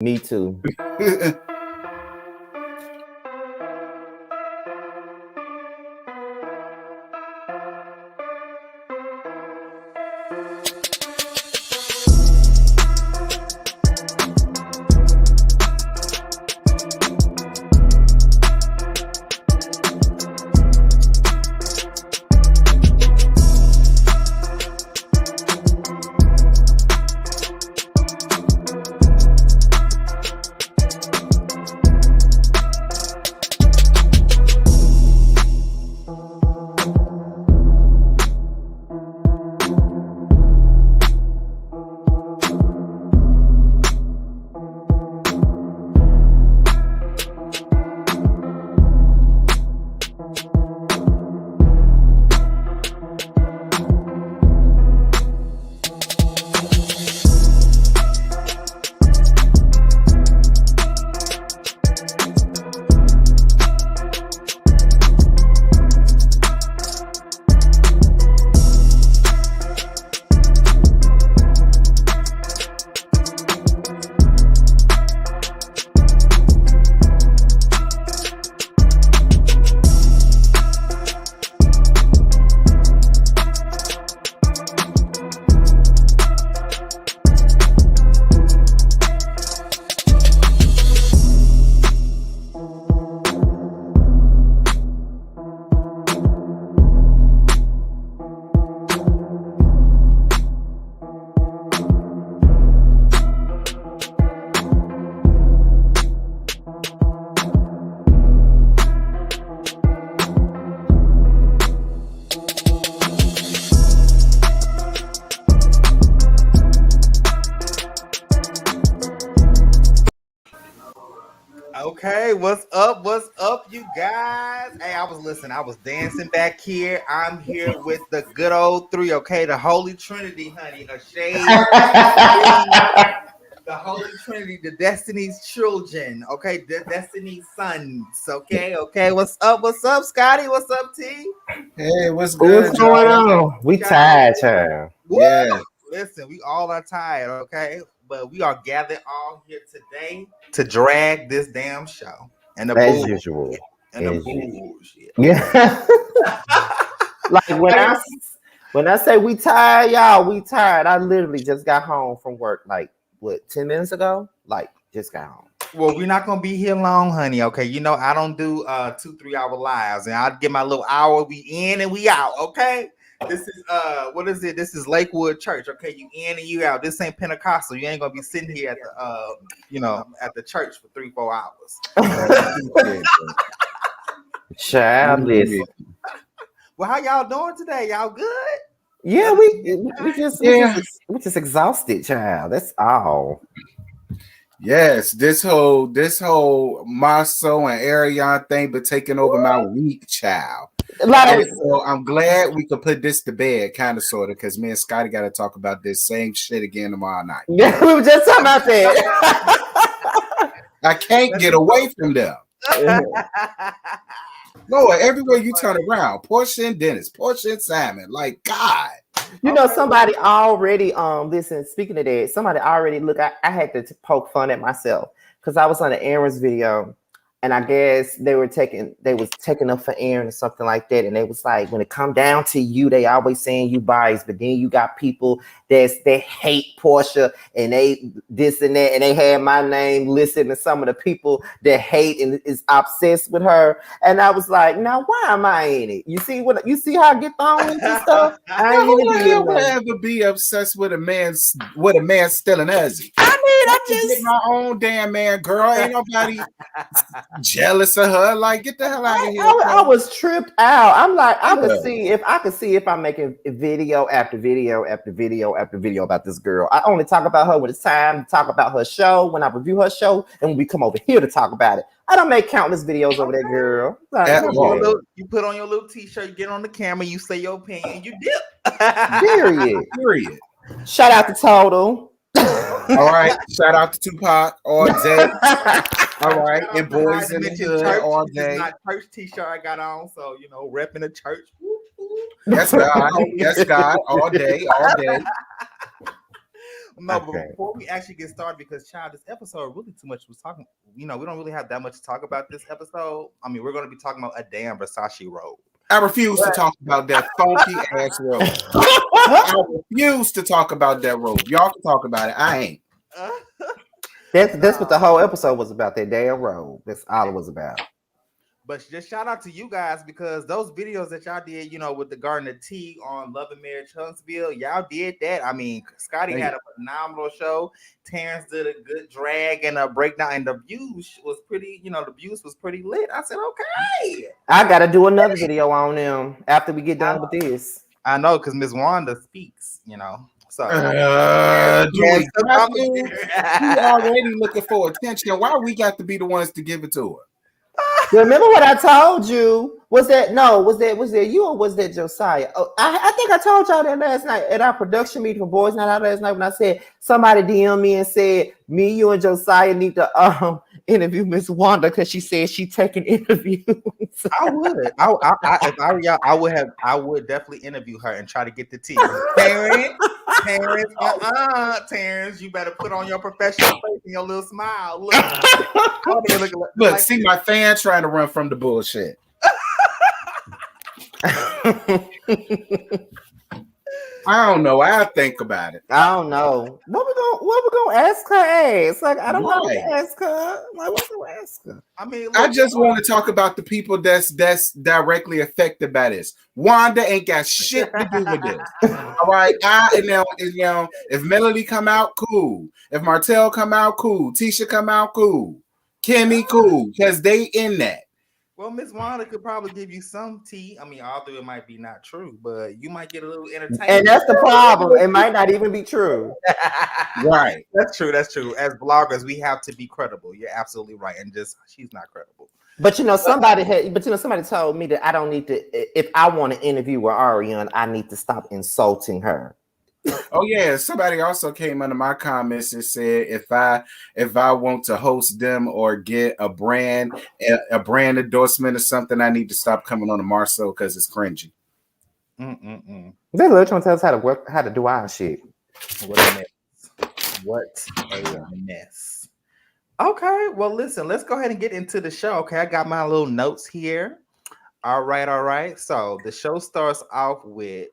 Me too. Okay, what's up? What's up, you guys? Hey, I was dancing back here. I'm here with the good old three, okay? The Holy Trinity, honey. A shade, the Holy Trinity, the Destiny's children, okay? The Destiny's sons, okay? Okay, what's up? What's up, Scotty? What's up, T? Hey, what's good, What's going y'all? on? We tired, child. Woo! Yeah. Listen, we all are tired, okay? But we are gathered all here today to drag this damn show. And the As bull usual. and the As usual. bullshit. Yeah. Like when I say we tired, y'all, we tired. I literally just got home from work like what 10 minutes ago? Like just got home. Well, we're not gonna be here long, honey. Okay, you know I don't do 2-3 hour lives, and I'll get my little hour. We in and we out. Okay, this is what is it? This is Lakewood Church. Okay, you in and you out. This ain't Pentecostal. You ain't gonna be sitting here at the at the church for 3-4 hours. Child, listen. Well, how y'all doing today? Y'all good? Yeah, we just exhausted, child. That's all. Yes, this whole Marceau and Ariane thing been taking over my week, child. Like, So I'm glad we could put this to bed, kind of, sort of, because me and Scotty got to talk about this same shit again tomorrow night. yeah, we were just talking about that. I can't get away from them. Lord, everywhere you turn around, Porsha and Dennis, Porsha and Simon, like God. You know, somebody already listen, speaking of that, somebody already I had to poke fun at myself because I was on an Aaron's video and I guess they was taking up for Aaron or something like that. And they was like, when it come down to you, they always saying you biased, but then you got people they hate Porsha and they this and that, and they had my name listed and some of the people that hate and is obsessed with her. And I was like, now why am I in it? You see how I get thrown into stuff? I ain't Who even the hell would ever be obsessed with a man stealing Uzi? I just get my own damn man, girl. Ain't nobody jealous of her. Like, get the hell out of here. I was tripped out. I'm like, I could see if I'm making video after video after video after video about this girl. I only talk about her when it's time to talk about her show, when I review her show, and when we come over here to talk about it. I don't make countless videos over that girl. Like, you put on your little t-shirt, you get on the camera, you say your opinion, you dip. Period. Shout out to Total. All right. Shout out to Tupac all day. All right. And Boys in the Hood all day. It's not church t-shirt I got on, so repping the church. That's God. That's God all day. No, but Okay. before we actually get started, because child, this episode really too much was talking. We don't really have that much to talk about this episode. I mean, we're going to be talking about a damn Versace robe. I refuse to talk about that funky ass robe. I refuse to talk about that robe. Y'all can talk about it. I ain't. That's what the whole episode was about. That damn robe. That's all it was about. But just shout out to you guys because those videos that y'all did, with the Garden of Tea on Love and Marriage Huntsville, y'all did that. I mean, Scotty had a phenomenal show. Terrence did a good drag and a breakdown, and the views was pretty. The views was pretty lit. I said, okay. I gotta do another video on them after we get done with this. I know because Miss Wanda speaks. So we already looking for attention. Why we got to be the ones to give it to her? Remember what I told you? Was that you or was that Josiah? Oh, I think I told y'all that last night at our production meeting for Boys Night Out last night when I said somebody DM me and said me, you, and Josiah need to interview Miss Wanda because she said she taking interviews. I would. If I were y'all, I would definitely interview her and try to get the tea. Terrence, you better put on your professional face and your little smile. Look, see my fan trying to run from the bullshit. I don't know. I think about it. I don't know. What we gonna ask her? It's like I don't know what to ask her. Like, what to ask her? I mean, look, I just want to talk about the people that's directly affected by this. Wanda ain't got shit to do with this. All right. If Melody come out, cool. If Martell come out, cool. Tisha come out, cool. Kimmy, cool. Because they in that. Well, Miss Wanda could probably give you some tea. I mean, although it might be not true, but you might get a little entertainment. And that's the problem. It might not even be true. Right. That's true. As bloggers, we have to be credible. You're absolutely right. And she's not credible. But somebody told me that I don't need to. If I want to interview with Ariane, I need to stop insulting her. Oh yeah, somebody also came under my comments and said if I want to host them or get a brand endorsement or something, I need to stop coming on the Marceau because it's cringy. They literally trying to tell us how to do our shit. What a mess. Okay, well listen, let's go ahead and get into the show. Okay, I got my little notes here. All right. So the show starts off with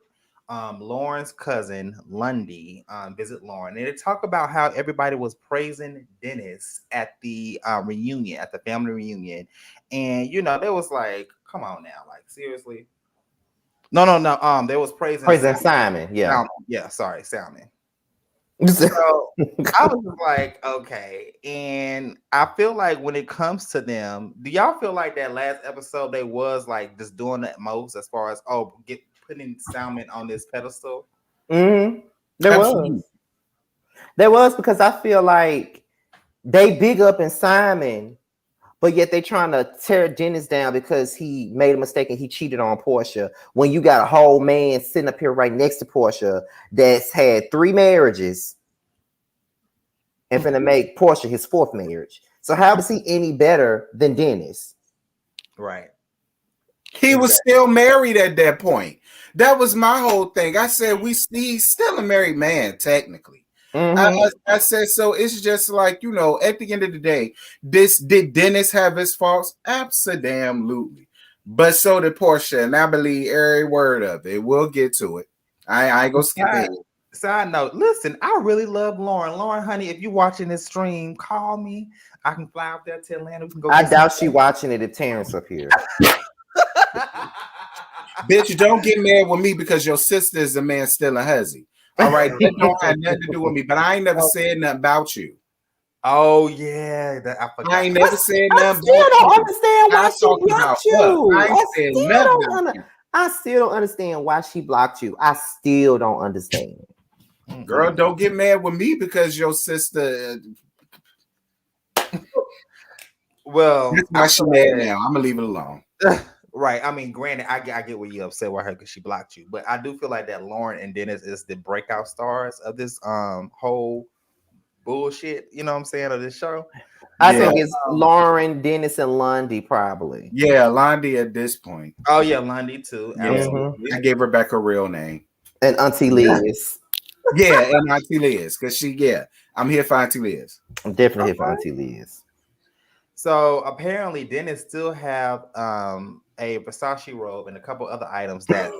Lauren's cousin Lundy visit Lauren, and they talk about how everybody was praising Dennis at the reunion, at the family reunion, and they was like, "Come on now, like seriously." No. They was praising Simon. Yeah. Simon. So I was just like, okay, and I feel like when it comes to them, do y'all feel like that last episode they was like just doing the most as far as putting Salmon on this pedestal? Mm-hmm. There was because I feel like they big up in Simon, but yet they trying to tear Dennis down because he made a mistake and he cheated on Porsha. When you got a whole man sitting up here right next to Porsha that's had 3 marriages and finna make Porsha his 4th marriage. So how is he any better than Dennis? Right. He was still married at that point. That was my whole thing. I said he's still a married man, technically. Mm-hmm. I said, so it's just like, at the end of the day, did Dennis have his faults? Absolutely. But so did Porsha, and I believe every word of it. We'll get to it. I ain't gonna skip it. Side note, listen, I really love Lauren. Lauren, honey, if you're watching this stream, call me. I can fly out there to Atlanta. We can go. I doubt she watching it if Terrence up here. Bitch, don't get mad with me because your sister is a man still a huzzy. All right, that don't have nothing to do with me. But I ain't never said nothing about you. Oh yeah, I ain't never said nothing. I still don't understand why she blocked you. I still don't understand why she blocked you. I still don't understand. Girl, don't get mad with me because your sister. Well, that's why she mad now. I'm gonna leave it alone. Right. I mean, granted, I get where you upset with her because she blocked you, but I do feel like that Lauren and Dennis is the breakout stars of this whole bullshit. You know what I'm saying, of this show. I think it's Lauren, Dennis, and Lundy probably. Yeah, Lundy at this point. Oh yeah, Lundy too. Absolutely. I gave her back her real name. And Auntie Liz. Yeah, and Auntie Liz, because I'm here for Auntie Liz. I'm definitely here for Auntie Liz. So apparently, Dennis still have a Versace robe and a couple other items that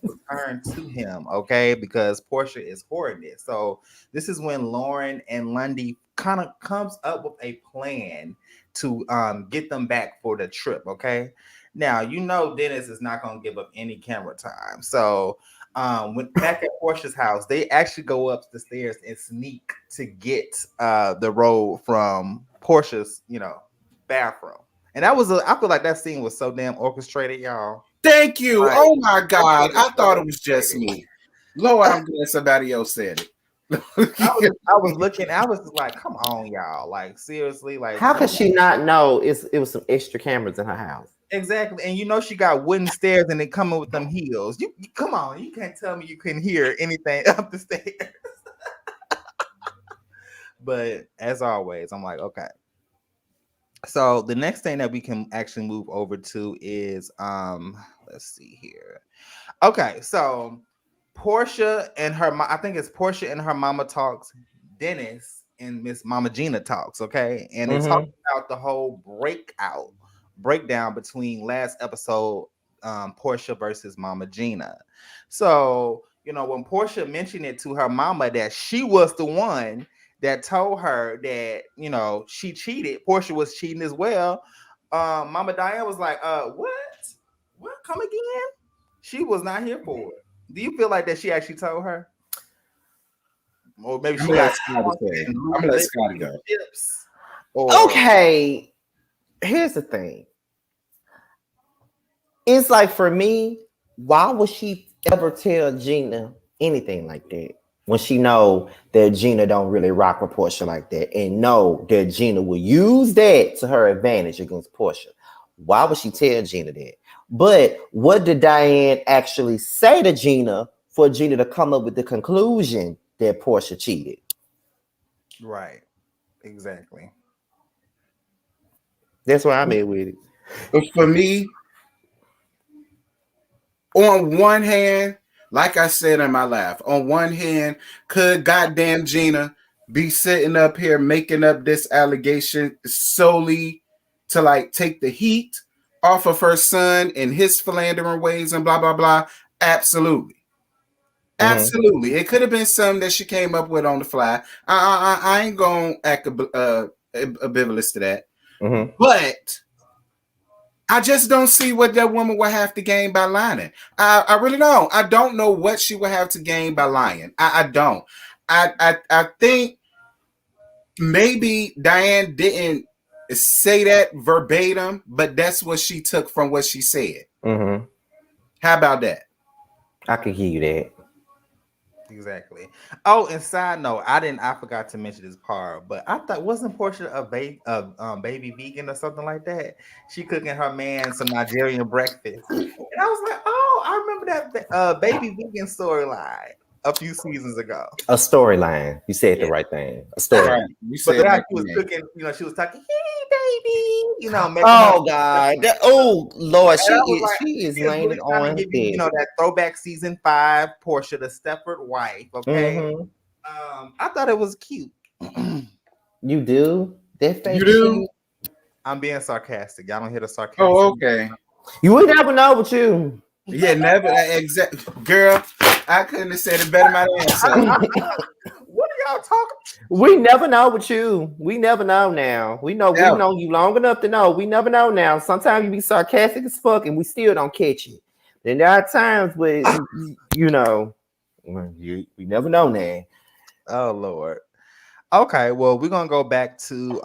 return to him. Okay, because Porsha is hoarding it. So this is when Lauren and Lundy kind of comes up with a plan to get them back for the trip. Okay, now you know Dennis is not going to give up any camera time. So when back at Porsha's house, they actually go up the stairs and sneak to get the robe from Porsha's, bathroom. And I feel like that scene was so damn orchestrated, y'all. Thank you. Like, Oh my God. I thought it was just me. Lord, I'm glad somebody else said it. I was looking, I was like, come on, y'all. Like, seriously, like How could she not know it was some extra cameras in her house? exactly. And she got wooden stairs and they coming with them heels. You come on, you can't tell me you couldn't hear anything up the stairs. But as always, I'm like, okay. So the next thing that we can actually move over to is let's see here. Okay, so Porsha and her I think it's Porsha and her mama talks, Dennis and Miss Mama Gina talks, okay? And they talk about the whole breakdown between last episode, Porsha versus Mama Gina. So, when Porsha mentioned it to her mama that she was the one that told her that, she cheated, Porsha was cheating as well. Mama Diane was like, what? Come again? She was not here for it. Do you feel like that she actually told her? Or maybe she got I'm gonna let Scotty go. Okay, here's the thing. It's like, for me, why would she ever tell Gina anything like that when she know that Gina don't really rock with Porsha like that, and know that Gina will use that to her advantage against Porsha? Why would she tell Gina that? But what did Diane actually say to Gina for Gina to come up with the conclusion that Porsha cheated? Right. Exactly. That's where I'm at with it. But for me, on one hand, like I said in my laugh, on one hand, could goddamn Gina be sitting up here making up this allegation solely to like take the heat off of her son and his philandering ways and blah blah blah? Absolutely. Absolutely. It could have been something that she came up with on the fly. I ain't gonna act ambivalent to that. But I just don't see what that woman would have to gain by lying. I really don't. I don't know what she would have to gain by lying. I don't. I think maybe Diane didn't say that verbatim, but that's what she took from what she said. How about that? I could give you that. Exactly. Oh, and side note, I forgot to mention this part, but I thought, wasn't Porsha a baby vegan or something like that? She cooking her man some Nigerian breakfast, and I was like, oh, I remember that baby vegan storyline a few seasons ago. A storyline. You said the right thing. A storyline. But then she was cooking, she was talking, hey baby, oh God. Oh Lord, she is laying on give you, that throwback season 5 Porsha, the Stepford wife. Okay. I thought it was cute. You do? That face. You do? I'm being sarcastic. Y'all don't hear the sarcasm. Oh, okay. You would never know with you. Yeah, never. Exactly. Girl, I couldn't have said it better myself. What are y'all talking? We never know with you. We never know now. We know you long enough to know. We never know now. Sometimes you be sarcastic as fuck and we still don't catch it. Then there are times where we never know now. Oh Lord. Okay, well, we're gonna go back to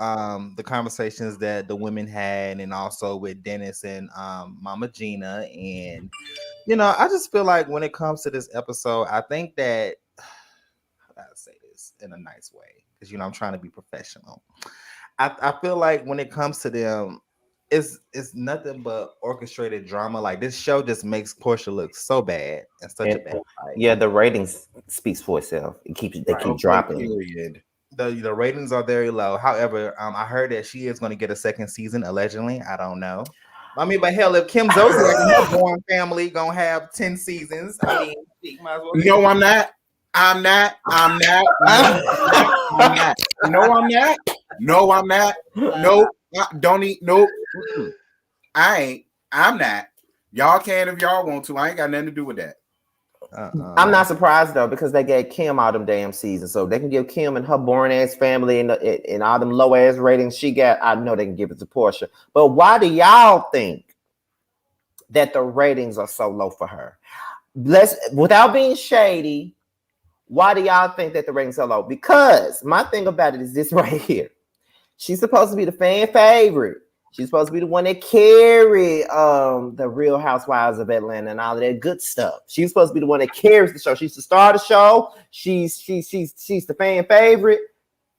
the conversations that the women had, and also with Dennis and Mama Gina. And I just feel like when it comes to this episode, I think that I gotta say this in a nice way, because I'm trying to be professional. I feel like when it comes to them, it's nothing but orchestrated drama. Like, this show just makes Porsha look so bad and such a bad fight. Yeah, the ratings speaks for itself. They keep dropping. Period. The ratings are very low. However, I heard that she is going to get a second season, allegedly. I don't know. I mean, but hell, if Kim Zolciak and her born family gonna have 10 seasons, I mean, she might as well. No, I'm not. I'm not. I'm not. I'm not. No, I'm not. No, I'm not. Nope. Don't eat. Nope. Mm-mm. I ain't. I'm not. Y'all can if y'all want to. I ain't got nothing to do with that. I'm not surprised though, because they gave Kim all them damn seasons, so they can give Kim and her boring ass family and all them low ass ratings she got. I know they can give it to Porsha, but why do y'all think that the ratings are so low for her? Without being shady, why do y'all think that the ratings are low? Because my thing about it is this right here. She's supposed to be the fan favorite. She's supposed to be the one that carry the Real Housewives of Atlanta and all of that good stuff. She's supposed to be the one that carries the show. She's the star of the show. She's the fan favorite.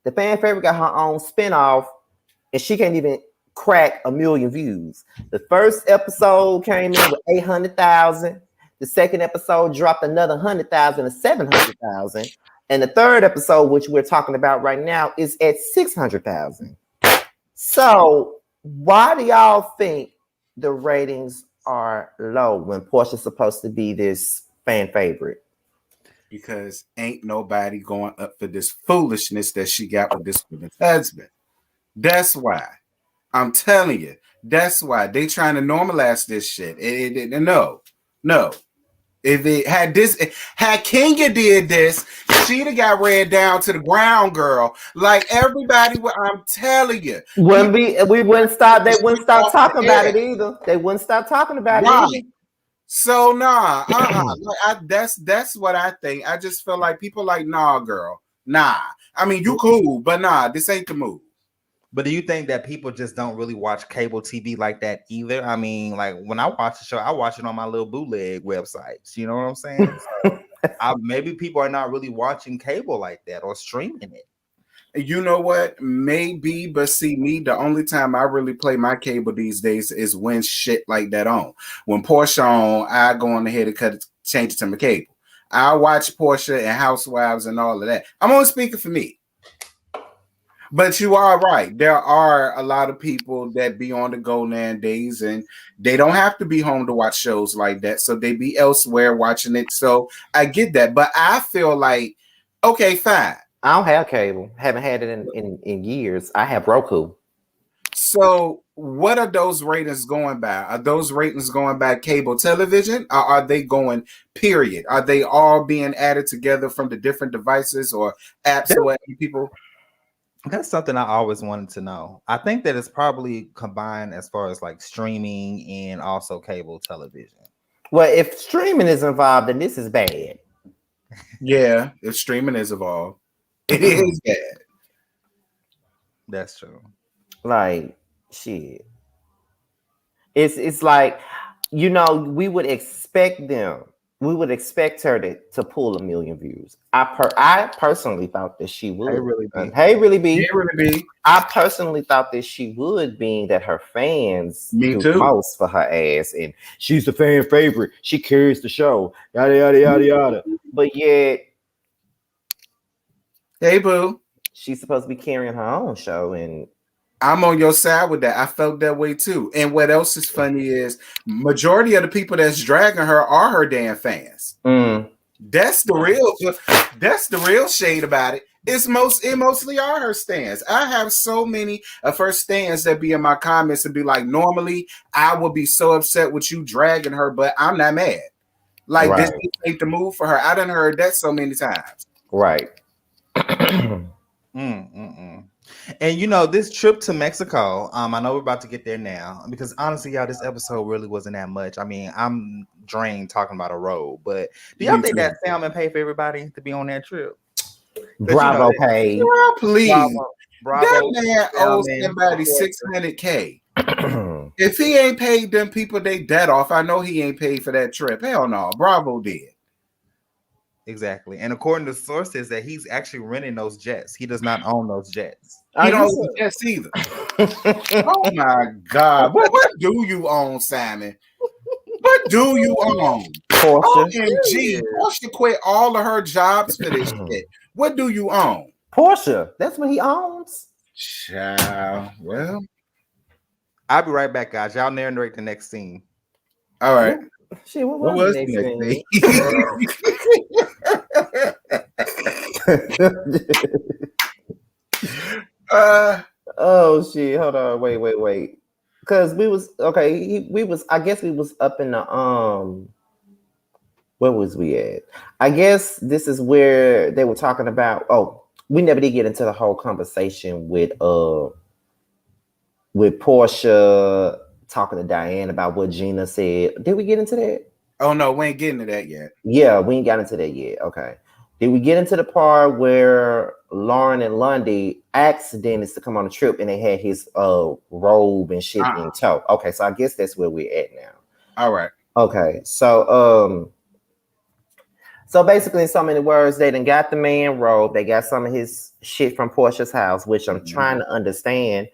The fan favorite got her own spinoff, and she can't even crack 1 million views. The first episode came in with 800,000. The second episode dropped another 100,000 to 700,000. And the third episode, which we're talking about right now, is at 600,000. So why do y'all think the ratings are low when Porsha's supposed to be this fan favorite? Because ain't nobody going up for this foolishness that she got with this woman's husband. That's why. I'm telling you. That's why they trying to normalize this shit. No. If it had Kenya did this, she'd have got ran down to the ground, girl. Like everybody, I'm telling you, we wouldn't stop. They wouldn't stop talking about it either. They wouldn't stop talking about it either. So that's what I think. I just feel like people like, nah, girl, nah. I mean, you cool, but nah, this ain't the move. But do you think that people just don't really watch cable TV like that either? I mean, like when I watch the show, I watch it on my little bootleg websites. You know what I'm saying? So maybe people are not really watching cable like that or streaming it. You know what? Maybe, but see, me, the only time I really play my cable these days is when shit like that on. When Porsha on, I go on ahead and change it to my cable. I watch Porsha and Housewives and all of that. I'm only speaking for me. But you are right. There are a lot of people that be on the go nowadays, and they don't have to be home to watch shows like that. So they be elsewhere watching it. So I get that. But I feel like, okay, fine. I don't have cable. Haven't had it in years. I have Roku. So what are those ratings going by? Are those ratings going by cable television? Or are they going period? Are they all being added together from the different devices or apps or people? That's something I always wanted to know. I think that it's probably combined as far as like streaming and also cable television. Well, if streaming is involved, then this is bad. Yeah, if streaming is involved, it is bad. That's true. Like, shit. It's like, we would expect them. We would expect her to pull 1 million views. I personally thought that she would. Hey, really be. I personally thought that she would, being that her fans do most for her ass, and she's the fan favorite. She carries the show. Yada yada yada yada. But yet, hey boo, she's supposed to be carrying her own show, and I'm on your side with that. I felt that way too. And what else is funny is majority of the people that's dragging her are her damn fans. That's the real shade about it. It mostly are her stands. I have so many of her stands that be in my comments and be like, normally I would be so upset with you dragging her, but I'm not mad. Like this ain't the move for her. I done heard that so many times. Right. And this trip to Mexico, I know we're about to get there now, because honestly, y'all, this episode really wasn't that much. I mean, I'm drained talking about a robe, but do y'all think that Salmon paid for everybody to be on that trip? Bravo paid. Girl, please. Bravo. That man owes somebody $600K. If he ain't paid them people they debt off, I know he ain't paid for that trip. Hell no. Bravo did. Exactly. And according to sources that he's actually renting those jets. He does not own those jets. He don't own jets either. Oh my God. What do you own, Simon? What do you own? Porsha. OMG. Porsha quit all of her jobs for this shit. What do you own? Porsha. That's what he owns. Child. Well, I'll be right back, guys. Y'all narrate the next scene. All right. Shit, what was the next thing? Oh shit! Hold on, wait. Because we was okay. We was. I guess we was up in the Where was we at? I guess this is where they were talking about. Oh, we never did get into the whole conversation with Porsha talking to Diane about what Gina said. Did we get into that? Oh no, we ain't getting to that yet. Yeah, we ain't got into that yet. Okay. Did we get into the part where Lauren and Lundy asked Dennis to come on a trip and they had his robe and shit in tow? Okay, so I guess that's where we're at now. All right. Okay, so basically in so many words, they done got the man robe, they got some of his shit from Portia's house, which I'm trying to understand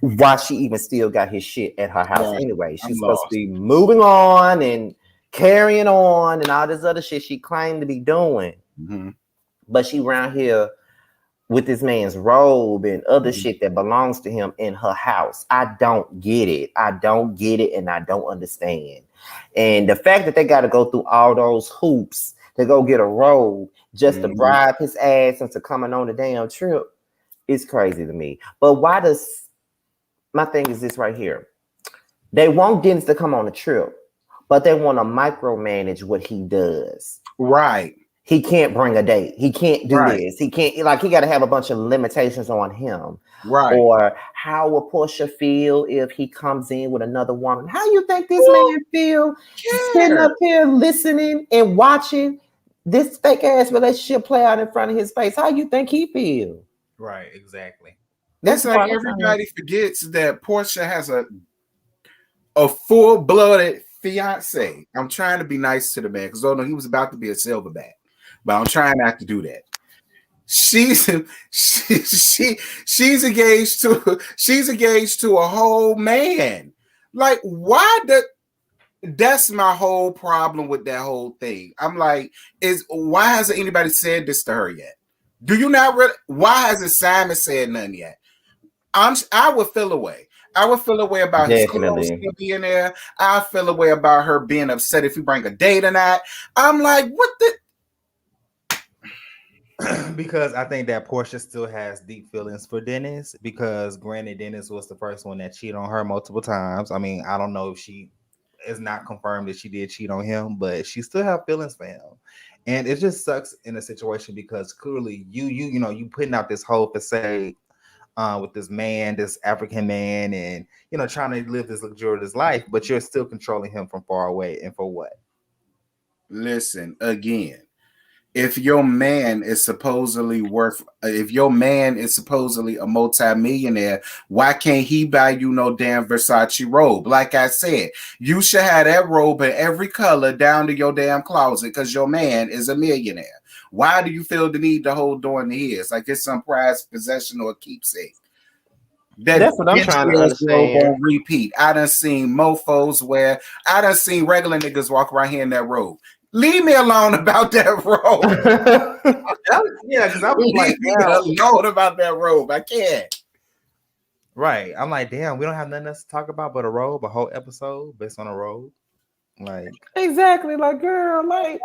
why she even still got his shit at her house anyway. She's supposed to be moving on and carrying on and all this other shit she claimed to be doing. But she around here with this man's robe and other shit that belongs to him in her house. I don't get it. I don't get it, and I don't understand. And the fact that they got to go through all those hoops to go get a robe just to bribe his ass into coming on the damn trip is crazy to me. But why does my thing is this right here? They want Dennis to come on a trip, but they want to micromanage what he does. Right. He can't bring a date. He can't do this. He can't, like, he got to have a bunch of limitations on him. Right. Or how will Porsha feel if he comes in with another woman? How you think this man feel sitting up here listening and watching this fake ass relationship play out in front of his face? How you think he feel? Right, exactly. That's like everybody forgets that Porsha has a full-blooded fiance. I'm trying to be nice to the man because I know he was about to be a silverback, but I'm trying not to do that. She's engaged to a whole man. Like, that's my whole problem with that whole thing. I'm like, why hasn't anybody said this to her yet? Do you not really? Why hasn't Simon said nothing yet? I would feel away. I would feel away about his clothes still being there. I feel away about her being upset if you bring a date or not. I'm like, what the? Because I think that Porsha still has deep feelings for Dennis, because granted, Dennis was the first one that cheated on her multiple times. I mean, I don't know if she is not confirmed that she did cheat on him, but she still have feelings for him. And it just sucks in a situation because clearly you putting out this whole facade with this man, this African man, and trying to live this luxurious life, but you're still controlling him from far away. And for what? Listen, again, if your man is supposedly a multi-millionaire, why can't he buy you no damn Versace robe? Like I said, you should have that robe in every color down to your damn closet because your man is a millionaire. Why do you feel the need to hold on to his? Like it's some prized possession or keepsake. That's what I'm trying to understand. On repeat. I done seen mofos I done seen regular niggas walk around here in that robe. Leave me alone about that robe. Yeah, because I was like, leave me alone about that robe. I can't. Right. I'm like, damn, we don't have nothing else to talk about but a robe, a whole episode based on a robe. Like, exactly, like, girl, like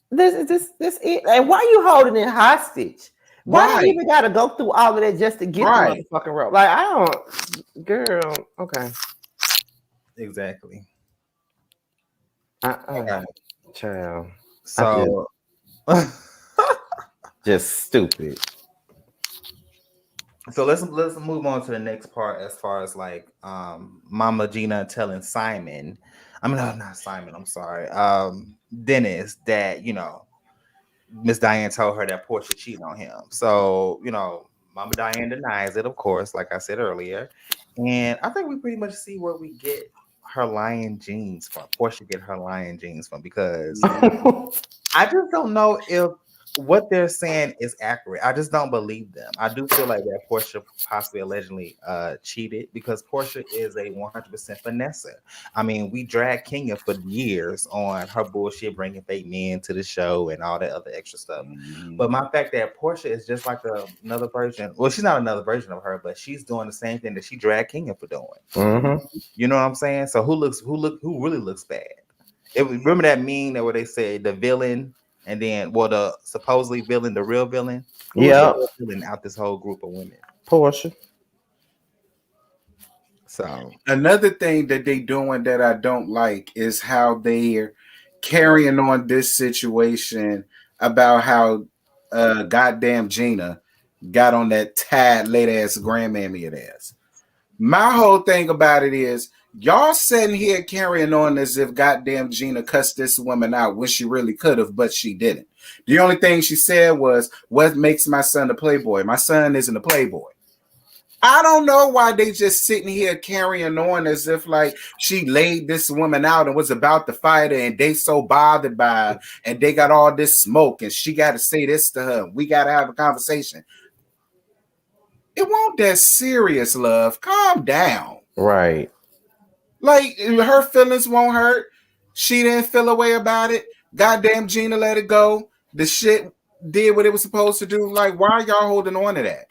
this it. And why you holding it hostage? Why do you even gotta go through all of that just to get the motherfucking robe? Like, I don't, girl. Okay. Exactly. Child. So just stupid. So let's move on to the next part as far as like Mama Gina telling Simon. I mean, no, not Simon. I'm sorry. Dennis that Miss Diane told her that Porsha cheated on him. So Mama Diane denies it, of course, like I said earlier. And I think we pretty much see where we get her lion jeans from. Porsha get her lion jeans from, because I just don't know if what they're saying is accurate. I just don't believe them. I do feel like that Porsha possibly allegedly cheated, because Porsha is a 100% finesser. I mean, we dragged Kenya for years on her bullshit, bringing fake men to the show and all that other extra stuff. But my fact that Porsha is just like another version. Well, she's not another version of her, but she's doing the same thing that she dragged Kenya for doing. You know what I'm saying? So who really looks bad? Remember that meme that where they say the villain And then, well, the supposedly villain, the real villain, who is the Yeah, real villain out this whole group of women? Porsha. So Another thing that they doing that I don't like is how they're carrying on this situation about how goddamn Gina got on that tad late ass grandmammy it ass. My whole thing about it is y'all sitting here carrying on as if goddamn Gina cussed this woman out when she really could have, but she didn't. The only thing she said was, "What makes my son a playboy? My son isn't a playboy." I don't know why they just sitting here carrying on as if like she laid this woman out and was about to fight her, and they so bothered by her, and they got all this smoke, and she got to say this to her. We got to have a conversation. It won't that serious, love. Calm down. Right. Like her feelings won't hurt. She didn't feel a way about it. Goddamn Gina let it go. The shit did what it was supposed to do. Like, why are y'all holding on to that?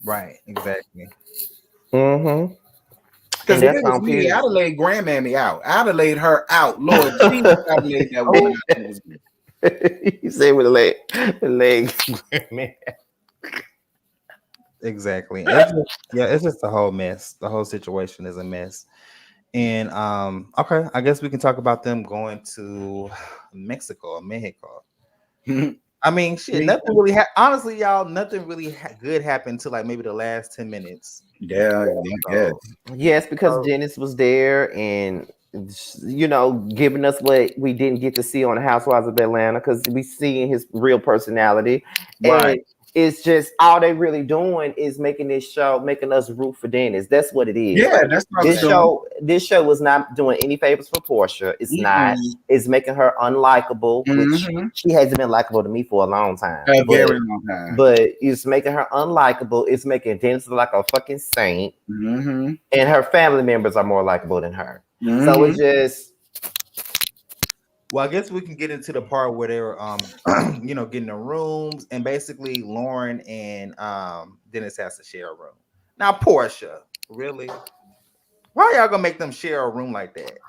right, exactly. Mm-hmm. Because And if that's it was on me, I'd period. have laid grandmammy out. I'd have laid her out. Lord Jesus, I'd have laid that woman out. You say with the leg, man. Exactly. It's just, yeah, it's just a whole mess. The whole situation is a mess. And okay, I guess we can talk about them going to Mexico. I mean, shit, nothing really honestly, y'all, nothing really good happened till like maybe the last 10 minutes. Yeah, yeah. Yes, because So, Dennis was there and giving us what we didn't get to see on the Housewives of Atlanta because we see his real personality. Right. And it's just all they really doing is making this show, making us root for Dennis. That's what it is. Yeah, that's what I was This doing. show was not doing any favors for Porsha. It's not. It's making her unlikable, which she hasn't been likable to me for a long time. A very long time. But it's making her unlikable. It's making Dennis look like a fucking saint. Mm-hmm. And her family members are more likable than her. Mm-hmm. So it's just. well, I guess we can get into the part where they were getting the rooms, and basically Lauren and Dennis has to share a room. Now, Porsha, really? Why y'all gonna make them share a room like that?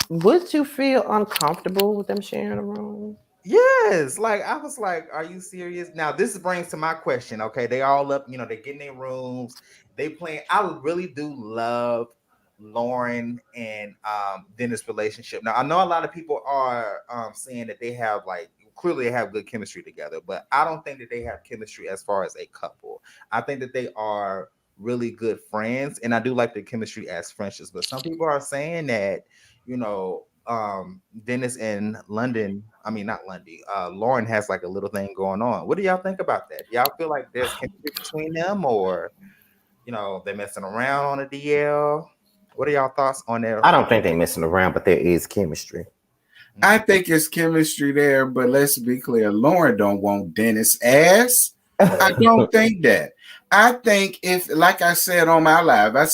Would you feel uncomfortable with them sharing a room? Yes, like I was like, are you serious? Now this brings to my question. Okay, they all up, they get in their rooms, they playing. I really do love Lauren and Dennis' relationship. Now I know a lot of people are saying that they have clearly they have good chemistry together, but I don't think that they have chemistry as far as a couple. I think that they are really good friends, and I do like the chemistry as friendships. But some people are saying that, Dennis and Lauren has like a little thing going on. What do y'all think about that? Y'all feel like there's chemistry between them, or they're messing around on a DL? What are y'all thoughts on that? I don't think they're messing around, but there is chemistry. I think it's chemistry there, but let's be clear. Lauren don't want Dennis ass. I don't think that. I think if, like I said on my live, I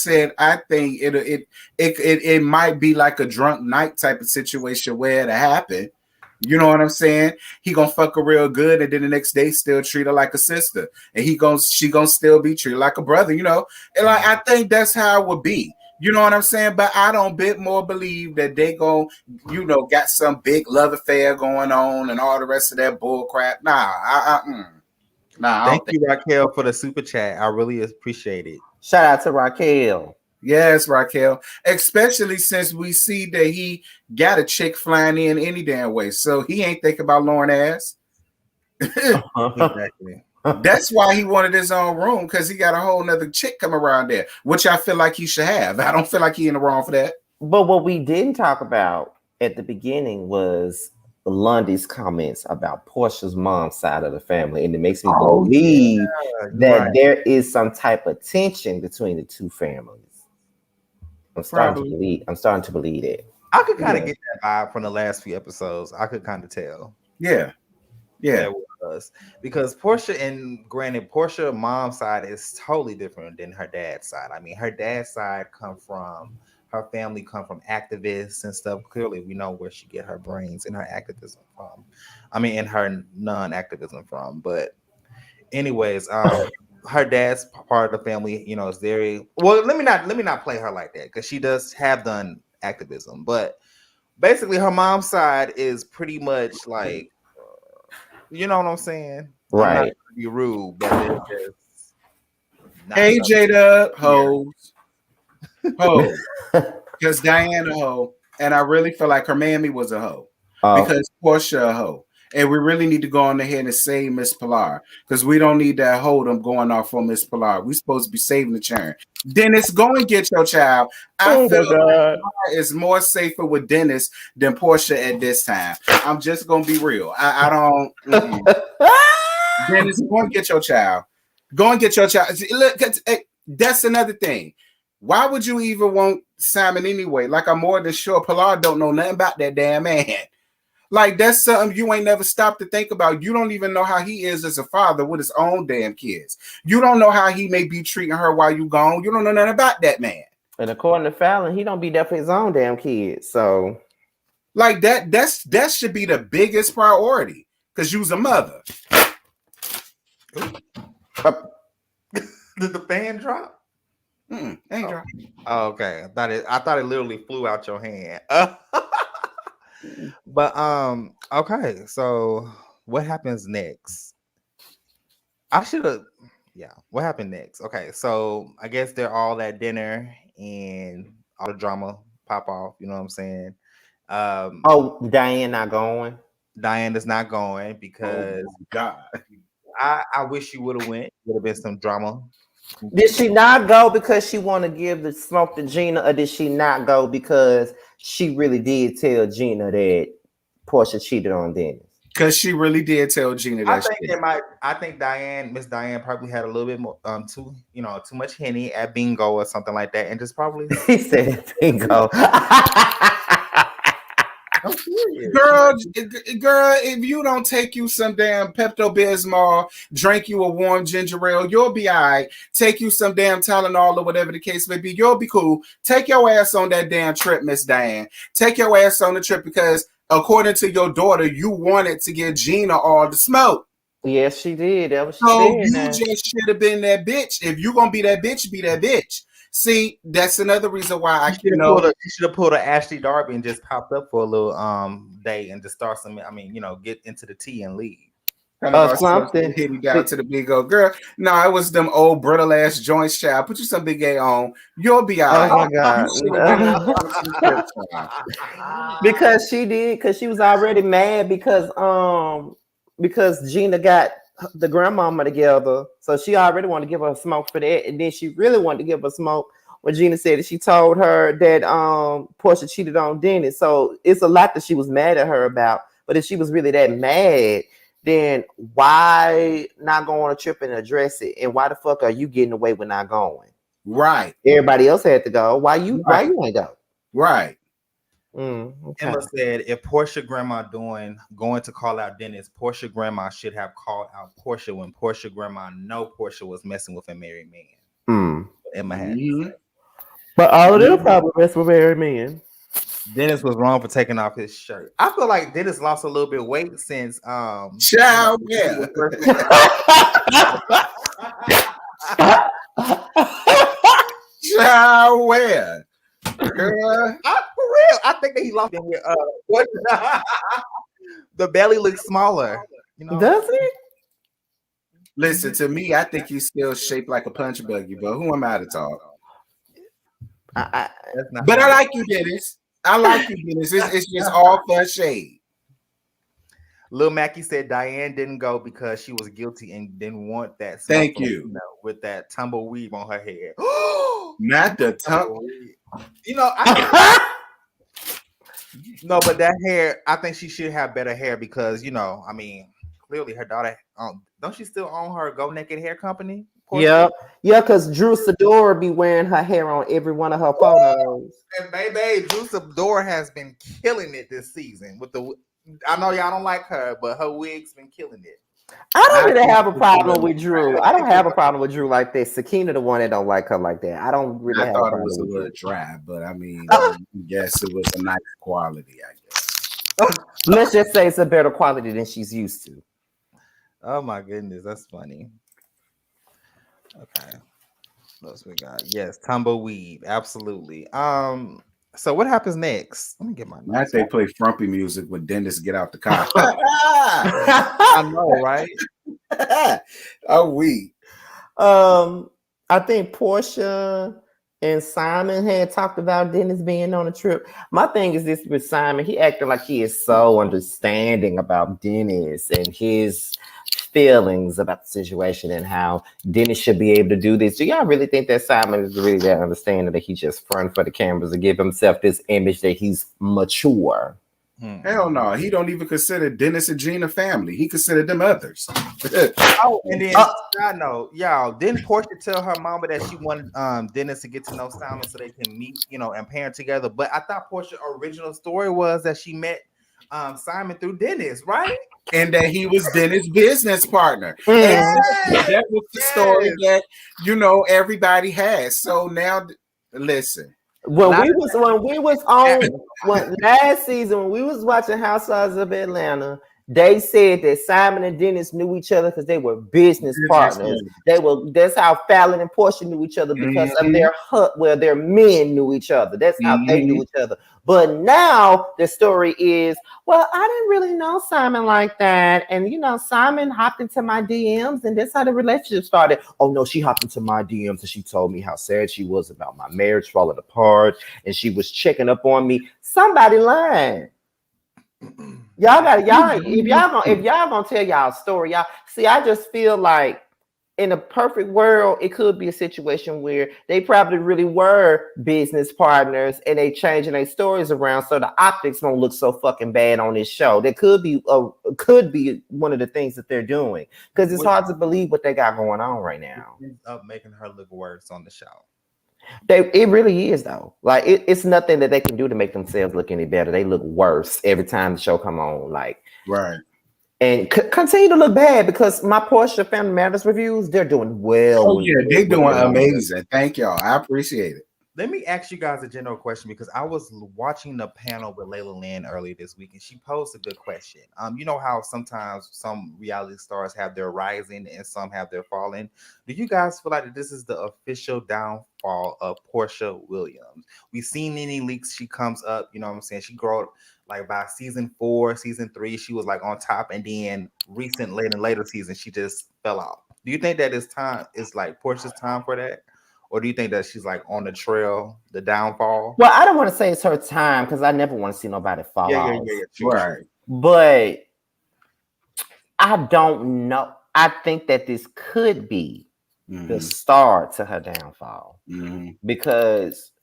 think it might be like a drunk night type of situation where it happened. You know what I'm saying? He gonna fuck her real good, and then the next day still treat her like a sister, and she gonna still be treated like a brother. And like I think that's how it would be. You know what I'm saying? But I don't bit more believe that they gon' got some big love affair going on and all the rest of that bull crap. Nah, Thank you, Raquel, for the super chat. I really appreciate it. Shout out to Raquel. Yes, Raquel. Especially since we see that he got a chick flying in any damn way. So he ain't thinking about Lauren ass. Exactly. That's why he wanted his own room, because he got a whole nother chick coming around there, which I feel like he should have. I don't feel like he in the wrong for that. But what we didn't talk about at the beginning was Lundy's comments about Portia's mom's side of the family, and it makes me believe that there is some type of tension between the two families. I'm starting to believe it. I could kind of get that vibe from the last few episodes. I could kind of tell. Yeah. That was because Porsha, and granted, Porsha's mom's side is totally different than her dad's side. I mean, her dad's side her family come from activists and stuff. Clearly, we know where she get her brains and her activism from. I mean, and her non-activism from. But anyways, her dad's part of the family, is very well. Let me not play her like that, because she does have done activism. But basically her mom's side is pretty much like, you know what I'm saying? I'm not Right. gonna be rude, but they're just not Hey, something. Jada, Yeah. hoes, because Diana a hoe, and I really feel like her mammy was a hoe Oh, because Porsha a hoe. And we really need to go on ahead and save Miss Pilar because we don't need that hold'em going off on Miss Pilar. We supposed to be saving the churn. Dennis, go and get your child. I oh feel my God. it's more safer with Dennis than Portia at this time. I'm just gonna be real. I don't. Dennis, go and get your child. Go and get your child. See, look, that's another thing. Why would you even want Simon anyway? Like I'm more than sure Pilar don't know nothing about that damn man. Like that's something you ain't never stopped to think about. You don't even know how he is as a father with his own damn kids. You don't know how he may be treating her while you gone. You don't know nothing about that man. And according to Fallon, he don't be there for his own damn kids. So Like that should be the biggest priority because you's a mother. Did the fan drop? Ain't right. Oh, okay. I thought it literally flew out your hand. But okay, so what happens next? I should have yeah, what happened next? Okay, so I guess they're all at dinner and all the drama pop off, you know what I'm saying? oh, Diane not going. Diane is not going because Oh God. I wish you would have went. Would have been some drama. Did she not go because she want to give the smoke to Gina, or did she not go because she really did tell Gina that Portia cheated on Dennis? Because she really did tell Gina I that think shit. it might. I think Miss Diane, probably had a little bit more, too much henny at bingo or something like that, and just probably. He said, "Bingo." I'm serious. Girl, if you don't take you some damn Pepto Bismol, drink you a warm ginger ale, you'll be all right. Take you some damn Tylenol or whatever the case may be, you'll be cool. Take your ass on that damn trip, Miss Diane. Take your ass on the trip because, according to your daughter, you wanted to give Gina all the smoke. Yes, she did. That was she So said. you Now. just should have been that bitch. If you gonna be that bitch, be that bitch. See, that's another reason why I You should have pulled a Ashley Darby and just popped up for a little day and just start some. I mean, get into the tea and leave. Something. Hit me down to the big old girl. No, it was them old brittle ass joints, child. Put you some big A on. You'll be all right. Oh my God. Because she did, because she was already mad because Gina got the grandmama together. So she already wanted to give her smoke for that. And then she really wanted to give her smoke when Gina said that she told her that Portia cheated on Dennis. So it's a lot that she was mad at her about. But if she was really that mad, then why not go on a trip and address it? And why the fuck are you getting away with not going? Right. Everybody else had to go. Why you ain't go? Right. Okay. Emma said, if Portia grandma going to call out Dennis, Portia grandma should have called out Portia when Portia grandma know Portia was messing with a married man. Emma had to say. But all of them probably mess with married men. Dennis was wrong for taking off his shirt. I feel like Dennis lost a little bit of weight since Child, yeah. Child, where? Girl. For real. I think that he lost the belly looks smaller. Does it? Listen, to me, I think he's still shaped like a punch buggy, but who am I to talk? But I like you, Dennis. I like you, Dennis. It's just all fun shade. Lil Mackie said Diane didn't go because she was guilty and didn't want that. Thank you. With that tumbleweed on her head. Not the tumbleweed. No, but that hair, I think she should have better hair because, I mean, clearly her daughter, don't she still own her Go Naked Hair Company? Yeah, because Drew Sidora be wearing her hair on every one of her photos. And baby, Drew Sidora has been killing it this season with I know y'all don't like her, but her wig's been killing it. I don't really have a problem with Drew. I don't have a problem with Drew like that. Sakina, the one that don't like her like that. I don't really have a problem with it was a Drew. little dry, but I mean, yes, it was a nice quality, I guess. Let's just say it's a better quality than she's used to. Oh my goodness, that's funny. Okay. What else we got? Yes, tumbleweed, absolutely. So what happens next? Let me get my Now notes. they play frumpy music when Dennis get out the car. I know, right? Oh, we. I think Porsha and Simon had talked about Dennis being on a trip. My thing is this with Simon, he acting like he is so understanding about Dennis and his feelings about the situation and how Dennis should be able to do this. Do y'all really think that Simon is really that understanding that he's just front for the cameras to give himself this image that he's mature? Hell no. He don't even consider Dennis and Gina family. He considered them others. Oh, and then I know, y'all. Didn't Porsha tell her mama that she wanted Dennis to get to know Simon so they can meet, and parent together? But I thought Porsha's original story was that she met Simon through Dennis, right? And that he was Dennis' business partner. Yes. That was the story that everybody has. So now, listen. When we was on last season, when we was watching Housewives of Atlanta, they said that Simon and Dennis knew each other because they were business partners. That's how Fallon and Porsha knew each other because of their men knew each other. That's how they knew each other. But now the story is, well, I didn't really know Simon like that. And Simon hopped into my DMs and that's how the relationship started. Oh no, she hopped into my DMs and she told me how sad she was about my marriage falling apart and she was checking up on me. Somebody lying. If y'all gonna tell y'all story, y'all see. I just feel like in a perfect world, it could be a situation where they probably really were business partners and they changing their stories around so the optics won't look so fucking bad on this show. That could be one of the things that they're doing because it's hard to believe what they got going on right now. Up making her look worse on the show. It really is though. Like it's nothing that they can do to make themselves look any better. They look worse every time the show come on. Like right. And continue to look bad because my Porsha Family Matters reviews, they're doing well. Oh, yeah, they're doing amazing. Thank y'all. I appreciate it. Let me ask you guys a general question because I was watching the panel with Layla Lynn earlier this week and she posed a good question. You know how sometimes some reality stars have their rising and some have their falling. Do you guys feel like that this is the official downfall of Porsha Williams? We've seen any leaks. She comes up, you know what I'm saying? She grew up like by season 4, season 3, she was like on top, and then later season, she just fell off. Do you think that it's like Porsha's time for that? Or do you think that she's like on the trail, the downfall? Well, I don't want to say it's her time because I never want to see nobody fall off. Yeah, right. But I don't know. I think that this could be the start to her downfall because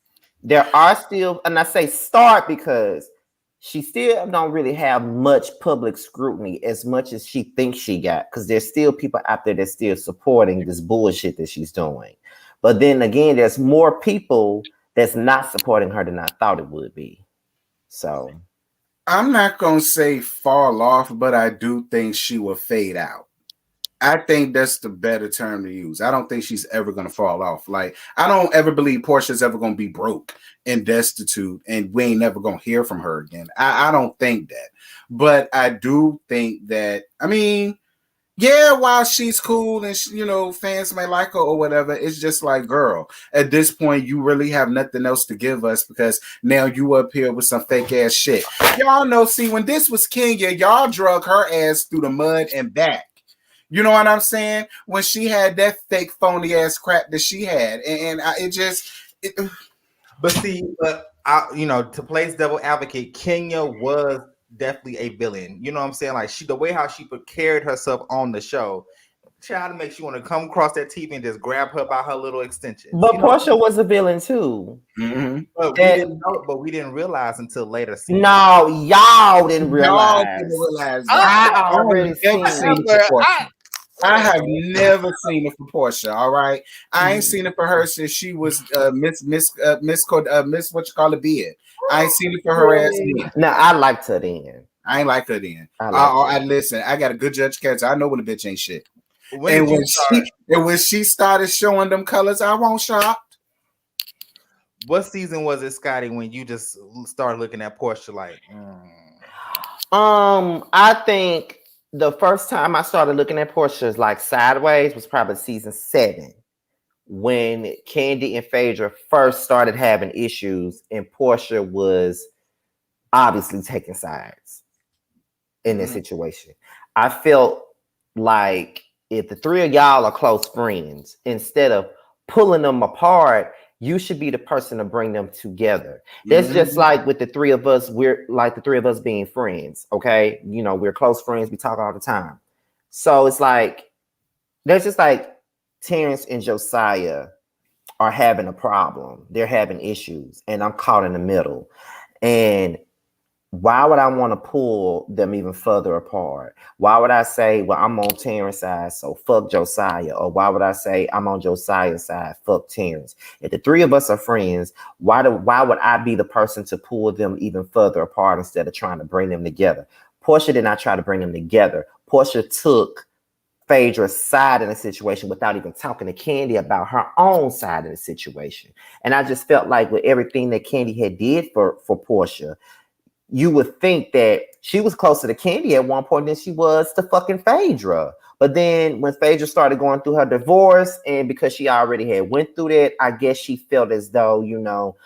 there are still, and I say start because she still don't really have much public scrutiny as much as she thinks she got because there's still people out there that's still supporting this bullshit that she's doing. But then again, there's more people that's not supporting her than I thought it would be. So I'm not going to say fall off, but I do think she will fade out. I think that's the better term to use. I don't think she's ever going to fall off. Like, I don't ever believe Porsha's ever going to be broke and destitute and we ain't never going to hear from her again. I don't think that. But I do think that, yeah, while she's cool and fans may like her or whatever, it's just like, girl, at this point, you really have nothing else to give us because now you up here with some fake ass shit. Y'all know, see, when this was Kenya, y'all drug her ass through the mud and back. You know what I'm saying? When she had that fake phony ass crap that she had, But see, to play devil advocate, Kenya was definitely a villain. You know what I'm saying? Like the way how she carried herself on the show, child, to make you want to come across that TV and just grab her by her little extensions. But Porsha was a villain too. But we didn't know, but we didn't realize until later. No, y'all didn't realize. I already seen it. I have never seen it for Porsha. All right, I ain't seen it for her since she was Miss what you call it, beard. I ain't seen it for her ass then. No, I liked her then. I ain't like her then. I listen. I got a good judge character. I know when a bitch ain't shit. When she started showing them colors, I won't shocked. What season was it, Scotty, when you just started looking at Porsha like? I think the first time I started looking at Porsha like sideways was probably season 7 when Candy and Phaedra first started having issues, and Porsha was obviously taking sides in this situation. I felt like if the three of y'all are close friends, instead of pulling them apart, you should be the person to bring them together. That's just like with the three of us, we're like the three of us being friends, okay? You know, we're close friends, we talk all the time. So it's like, there's just like Terrence and Josiah are having a problem. They're having issues, and I'm caught in the middle. And why would I want to pull them even further apart? Why would I say, well, I'm on Terrence's side, so fuck Josiah? Or why would I say I'm on Josiah's side, fuck Terrence? If the three of us are friends, why would I be the person to pull them even further apart instead of trying to bring them together? Porsha did not try to bring them together. Porsha took Phaedra's side in the situation without even talking to Candy about her own side of the situation. And I just felt like with everything that Candy had did for Porsha, you would think that she was closer to Candy at one point than she was to fucking Phaedra. But then when Phaedra started going through her divorce, and because she already had went through that, I guess she felt as though, you know,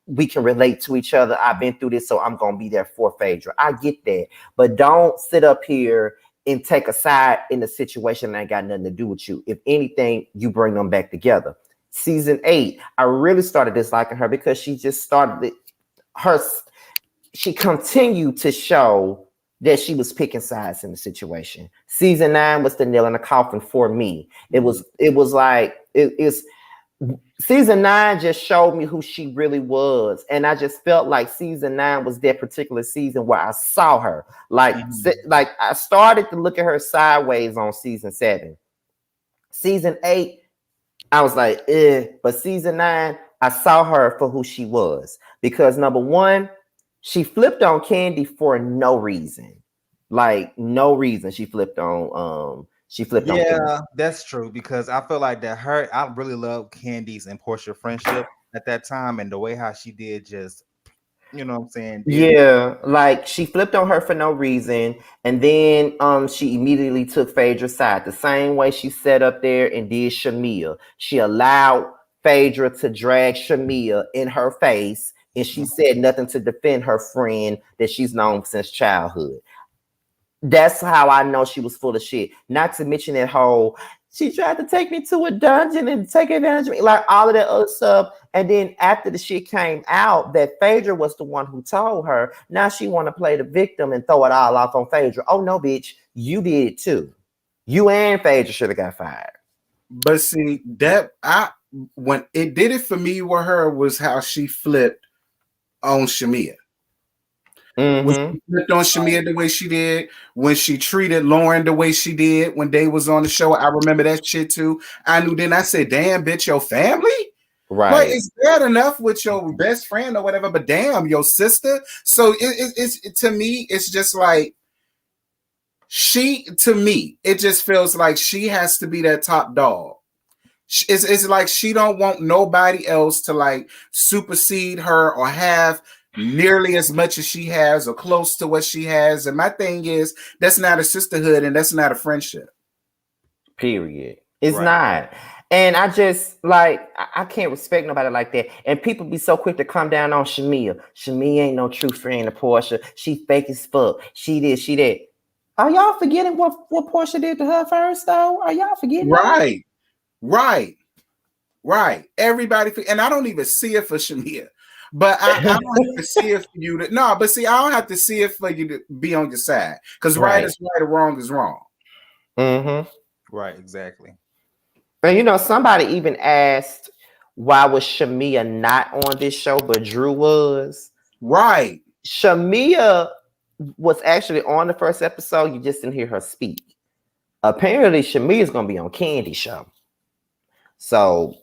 we can relate to each other. I've been through this, so I'm gonna be there for Phaedra. I get that. But don't sit up here and take a side in the situation that ain't got nothing to do with you. If anything, you bring them back together. Season 8, I really started disliking her because she just started she continued to show that she was picking sides in the situation. Season 9 was the nail in the coffin for me. It was like season 9 just showed me who she really was, and I just felt like season 9 was that particular season where I saw her. Like I started to look at her sideways on season 7. Season 8, I was like, but season 9, I saw her for who she was, because number one, she flipped on Candy for no reason. Like no reason she flipped on on Candy. That's true, because I feel like that I really love Candy's and Porsche friendship at that time, and the way how she did just, you know what I'm saying? Yeah, like she flipped on her for no reason, and then she immediately took Phaedra's side. The same way she sat up there and did Shamia. She allowed Phaedra to drag Shamia in her face, and she said nothing to defend her friend that she's known since childhood. That's how I know she was full of shit. Not to mention that whole, she tried to take me to a dungeon and take advantage of me, like all of that other stuff. And then after the shit came out that Phaedra was the one who told her, now she want to play the victim and throw it all off on Phaedra. Oh no, bitch, you did it too. You and Phaedra should have got fired. But see, when it did it for me with her was how she flipped on Shamia. When she flipped on Shamia the way she did, when she treated Lauren the way she did when they was on the show, I remember that shit too. I knew then, I said, damn, bitch, your family? Right. Like, it's bad enough with your best friend or whatever, but damn, your sister. So it's to me, it's just like to me, it just feels like she has to be that top dog. It's like she don't want nobody else to like supersede her or have nearly as much as she has or close to what she has. And my thing is, that's not a sisterhood and that's not a friendship. Period. It's not. And I just like, I can't respect nobody like that. And people be so quick to come down on Shamia. Shamia ain't no true friend of Porsha. She fake as fuck. She did, she did. Are y'all forgetting what Porsha did to her first though? Are y'all forgetting? Right. Everybody, and I don't even see it for Shamia. But I don't have to see it for you to but see, I don't have to see it for you to be on your side. Because right is right or wrong is wrong. Right, exactly. And you know, somebody even asked why was Shamia not on this show, but Drew was. Right. Shamia was actually on the first episode. You just didn't hear her speak. Apparently, Shamia is gonna be on Candy's show. So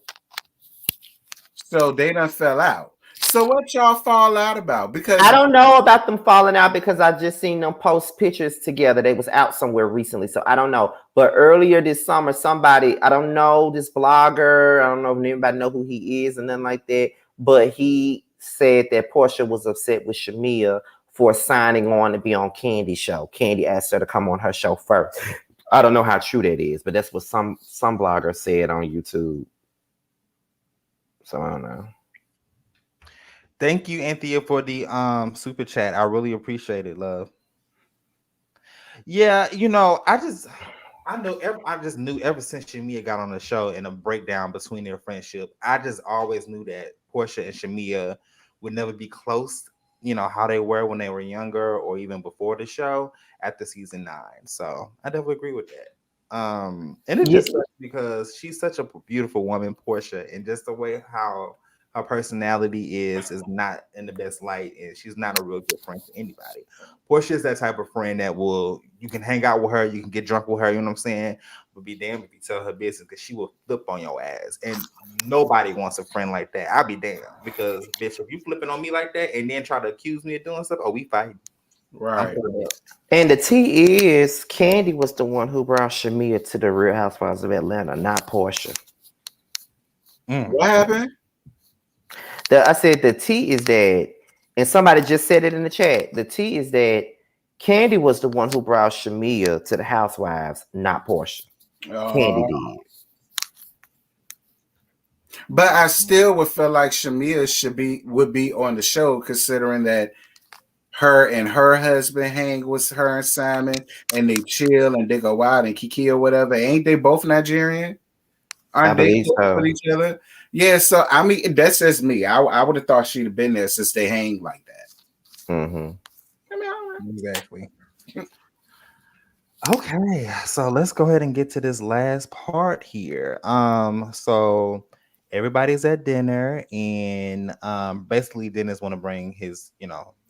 they done fell out. So what y'all fall out about? Because I don't know about them falling out, because I just seen them post pictures together. They was out somewhere recently, so I don't know. But earlier this summer, somebody, I don't know, this blogger, I don't know if anybody know who he is and nothing like that, but he said that Porsha was upset with Shamia for signing on to be on Candy's show. Candy asked her to come on her show first. I don't know how true that is, but that's what some blogger said on YouTube. So I don't know. Thank you, Anthea, for the super chat. I really appreciate it, love. Yeah, I just knew ever since Shamia got on the show and a breakdown between their friendship, I just always knew that Porsha and Shamia would never be close, how they were when they were younger or even before the show after season 9. So I definitely agree with that. And it just sucks because she's such a beautiful woman, Porsha, and just the way how her personality is not in the best light, and she's not a real good friend to anybody. Porsha is that type of friend that you can hang out with her, you can get drunk with her, you know what I'm saying? But be damned if you tell her business, because she will flip on your ass. And nobody wants a friend like that. I'll be damned, because bitch, if you flipping on me like that and then try to accuse me of doing stuff, we fight. Right. And the tea is, Candy was the one who brought Shamia to the Real Housewives of Atlanta, not Porsha. What happened? I said the tea is that, and somebody just said it in the chat. The tea is that Candy was the one who brought Shamia to the Housewives, not Porsha. Candy did. But I still would feel like Shamia would be on the show, considering that her and her husband hang with her and Simon, and they chill and they go out and kiki or whatever. Ain't they both Nigerian? Aren't they with each other? Yeah, so I mean, that's just me. I would have thought she'd have been there since they hang like that. Mm-hmm. I mean, exactly. Okay, so let's go ahead and get to this last part here. So everybody's at dinner, and basically Dennis want to bring his,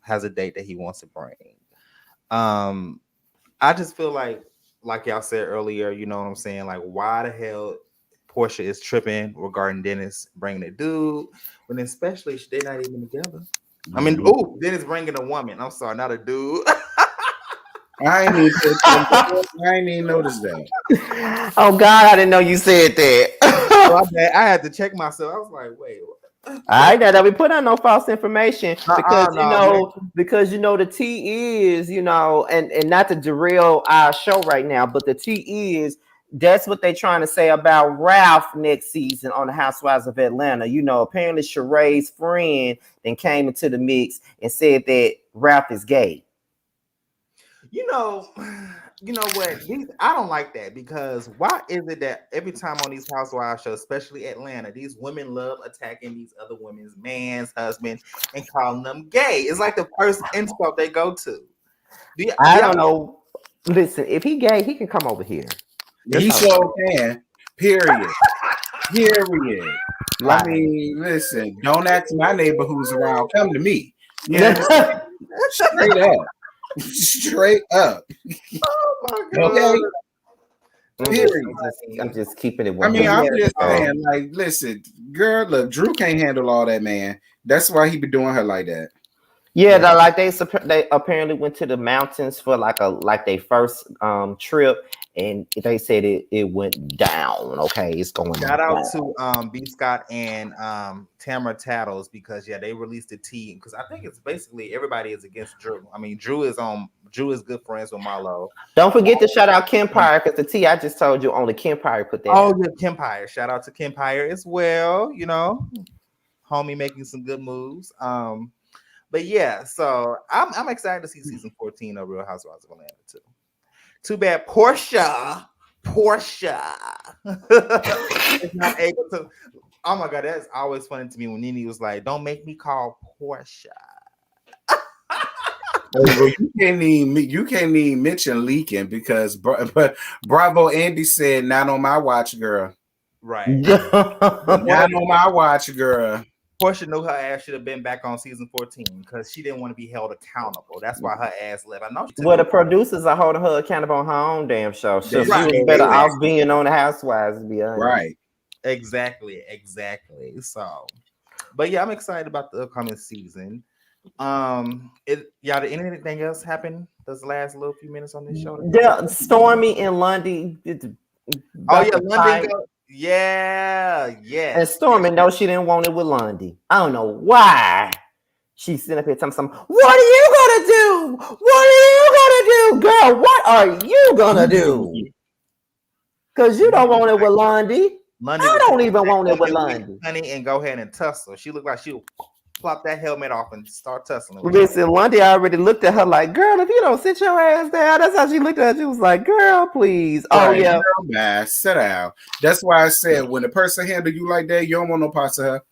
has a date that he wants to bring. I just feel like y'all said earlier, you know what I'm saying? Like, why the hell Porsha is tripping regarding Dennis bringing a dude, when especially they're not even together. I mean, Dennis bringing a woman. I'm sorry, not a dude. I ain't even noticed that. Oh God, I didn't know you said that. I had to check myself. I was like, wait. I know that we put out no false information, because the tea is, and not to derail our show right now, but the tea is, that's what they're trying to say about Ralph next season on the Housewives of Atlanta. Apparently Sheree's friend then came into the mix and said that Ralph is gay. You know what? I don't like that, because why is it that every time on these housewives shows, especially Atlanta, these women love attacking these other women's man's husband and calling them gay? It's like the first insult they go to. I don't know. Listen, if he gay, he can come over here. He sure can. Period. I mean, listen, don't ask my neighbor who's around. Come to me. Yeah, straight up. Oh my God. Okay. Period. I'm just keeping it. I mean, I'm just saying, like, listen, girl, look, Drew can't handle all that, man. That's why he be doing her like that. Yeah, they apparently went to the mountains for like their first trip, and they said it went down. Okay, it's going down. Shout out to B Scott and Tamara Tattles, because they released the tea, because I think it's basically everybody is against Drew. I mean, Drew is good friends with Marlo. Don't forget to shout out Kempire, because the tea I just told you only Kempire put that. Oh, yeah, Kempire. Shout out to Kempire as well. Homie making some good moves. But yeah, so I'm excited to see season 14 of Real Housewives of Atlanta too. Too bad Porsha is not able to. Oh my God, that's always funny to me when Nene was like, "Don't make me call Porsha." Well, you can't even mention leaking, because Bravo Andy said, "Not on my watch, girl." Right. Not on my watch, girl. Porsha knew her ass should have been back on season 14, because she didn't want to be held accountable. That's why her ass left. I know. The producers are holding her accountable on her own damn show. So she was better off being on the Housewives, to be honest. Right. Exactly. So, but yeah, I'm excited about the upcoming season. Did anything else happen this last little few minutes on this show? Yeah, Stormy and Lundy. Lundy. Yeah. And Stormy, no, she didn't want it with Lundy. I don't know why. She's sitting up here telling something. What are you gonna do? Girl, what are you gonna do? Because you don't want it with Lundy. Lundy I would don't take even that want it with helmet, Lundy. honey, and go ahead and tussle. She looked like she'll plop that helmet off and start tussling with Listen, Lundy already looked at her like, girl, if you don't sit your ass down, that's how she looked at her. She was like, girl, please. Oh, Right, yeah. girl, man, sit down. That's why I said when the person handle you like that, you don't want no parts of her.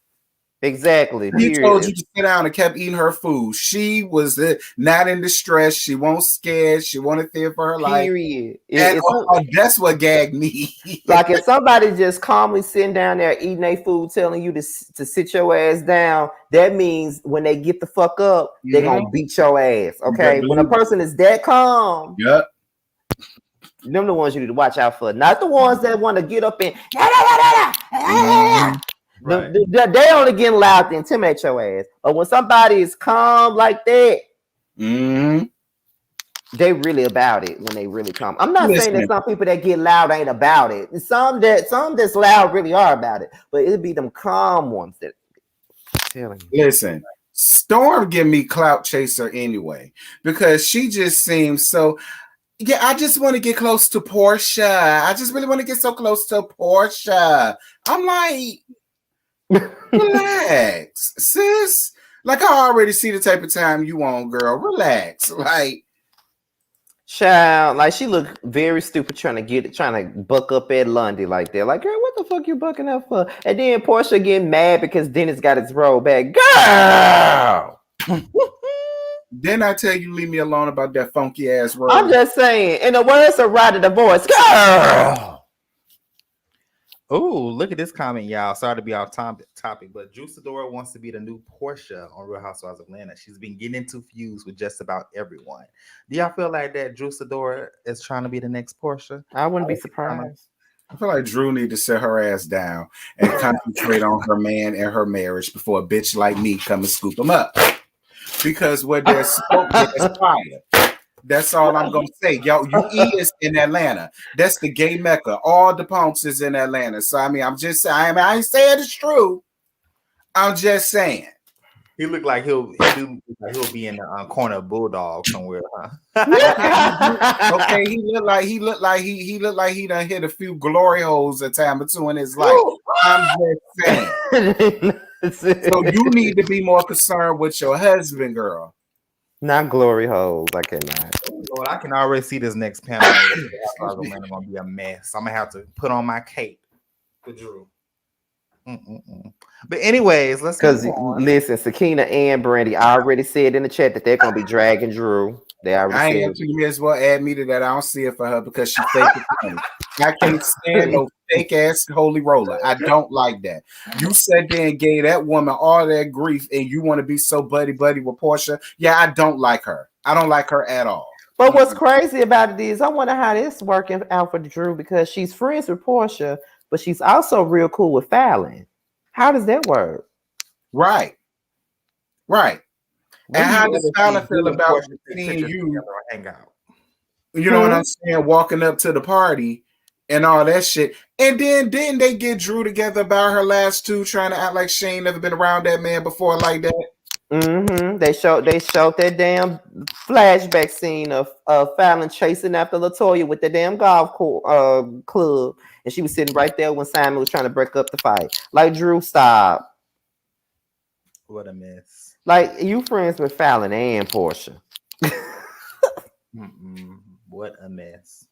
Exactly. He told you Period. to sit down and kept eating her food. She was not in distress. She won't scared. She wanted fear for her life. Period. And that's what gagged me. Like if somebody just calmly sitting down there eating their food, telling you to sit your ass down, that means when they get the fuck up, they're gonna beat your ass. Okay. When a person is that calm, yep. them the ones you need to watch out for. Not the ones that want to get up and right. they only getting loud to intimidate your ass. But when somebody is calm like that, they really about it when they really come. I'm not saying that some people that get loud ain't about it. Some that's loud really are about it. But it'd be them calm ones that telling you. Listen, Storm give me clout chaser anyway because she just seems so. Yeah, I just want to get close to Porsha. I just really want to get so close to Porsha. I'm like, relax, sis. Like I already see the type of time you want, girl. Relax, like. Child, like she looked very stupid trying to buck up at Lundy like that. Like, girl, what the fuck you bucking up for? And then Porsha getting mad because Dennis got his robe back. Girl! Then I tell you, leave me alone about that funky ass robe. I'm just saying, in the words of Ryder the Voice, girl! Oh, look at this comment, y'all. Sorry to be off topic, but Juicidora wants to be the new Porsha on Real Housewives of Atlanta. She's been getting into feuds with just about everyone. Do y'all feel like that Juicidora is trying to be the next Porsha? I wouldn't be surprised. I feel like Drew need to sit her ass down and concentrate on her man and her marriage before a bitch like me come and scoop them up. Because where there's smoke, there's fire. That's all I'm gonna say. Yo, UE is in Atlanta. That's the gay mecca. All the punks is in Atlanta. So I mean, I'm just saying. I ain't saying it's true. I'm just saying. He looked like he'll be in the corner of Bulldog somewhere, huh? Okay, he looked like he done hit a few glory holes a time or two in his life. I'm just saying. So you need to be more concerned with your husband, girl. Not glory holes. I cannot. Lord, I can already see this next panel. It's gonna be a mess. I'm gonna have to put on my cape for Drew. But anyways, let's because listen, Sakina and Brandy already said in the chat that they're gonna be dragging Drew. They already said. You may as well add me to that. I don't see it for her because she fake it. I can't stand no fake ass holy roller. I don't like that. You sat there and gave that woman all that grief, and you want to be so buddy with Porsha. Yeah, I don't like her. I don't like her at all. But what's crazy about it is I wonder how this working out for Drew because she's friends with Porsha, but she's also real cool with Fallon. How does that work? Right. And how does Fallon feel about seeing you hang out? You know what I'm saying? Walking up to the party and all that shit. And then didn't they get Drew together about her last two, trying to act like she ain't never been around that man before like that? Mm-hmm. They showed that damn flashback scene of Fallon chasing after LaToya with the damn golf club, and she was sitting right there when Simon was trying to break up the fight. Like, Drew, stop. What a mess. Like, you friends with Fallon and Porsha. What a mess.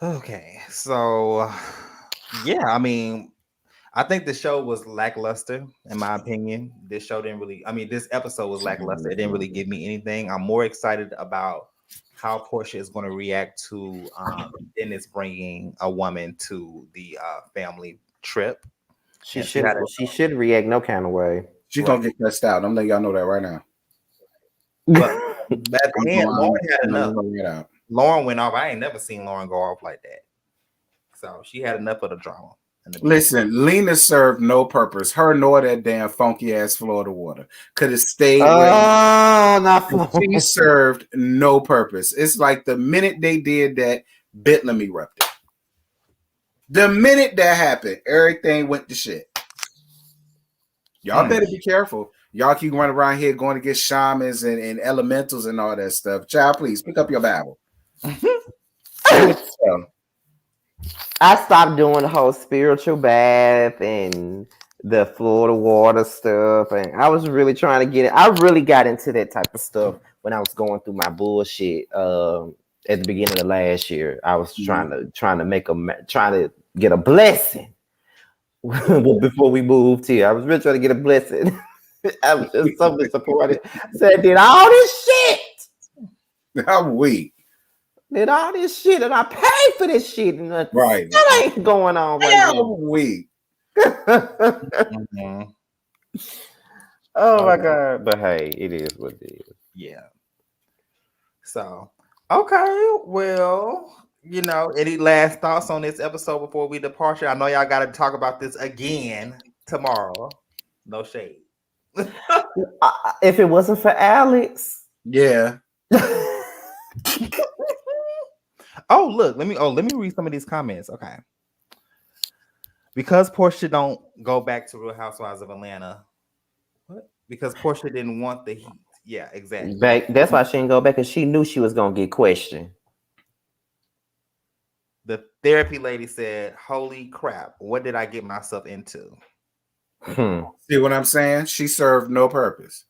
Okay, so yeah, I mean, I think the show was lackluster, in my opinion. This episode was lackluster. It didn't really give me anything. I'm more excited about how Porsha is going to react to Dennis bringing a woman to the family trip. She should react no kind of way. She's going to get cussed out. I'm letting y'all know that right now. But at the end, Lauren had enough. Lauren went off. I ain't never seen Lauren go off like that. So she had enough of the drama. Listen, Lena served no purpose. Her nor that damn funky ass Florida water could have stayed. She served no purpose. It's like the minute they did that, Bedlam erupted. The minute that happened, everything went to shit. Y'all better be careful. Y'all keep running around here going to get shamans and elementals and all that stuff. Child, please pick up your Bible. I stopped doing the whole spiritual bath and the Florida water stuff, and I was really trying to get it. I really got into that type of stuff when I was going through my bullshit at the beginning of last year. I was trying to trying to get a blessing before we moved here. I was really trying to get a blessing. I was just so disappointed. Said, did all this shit. I'm weak. Did all this shit and I paid for this shit and Right. that ain't going on right I'm now. weak. Mhm. Oh my god. But hey, it is what it is. Yeah. So, okay. Well, any last thoughts on this episode before we depart? I know y'all got to talk about this again tomorrow. No shade. If it wasn't for Alex. Yeah. Oh, look, let me read some of these comments. Okay. Because Porsha don't go back to Real Housewives of Atlanta. What? Because Porsha didn't want the heat. Yeah, exactly. That's why she didn't go back, because she knew she was gonna get questioned. The therapy lady said, "Holy crap, what did I get myself into?" See what I'm saying? She served no purpose.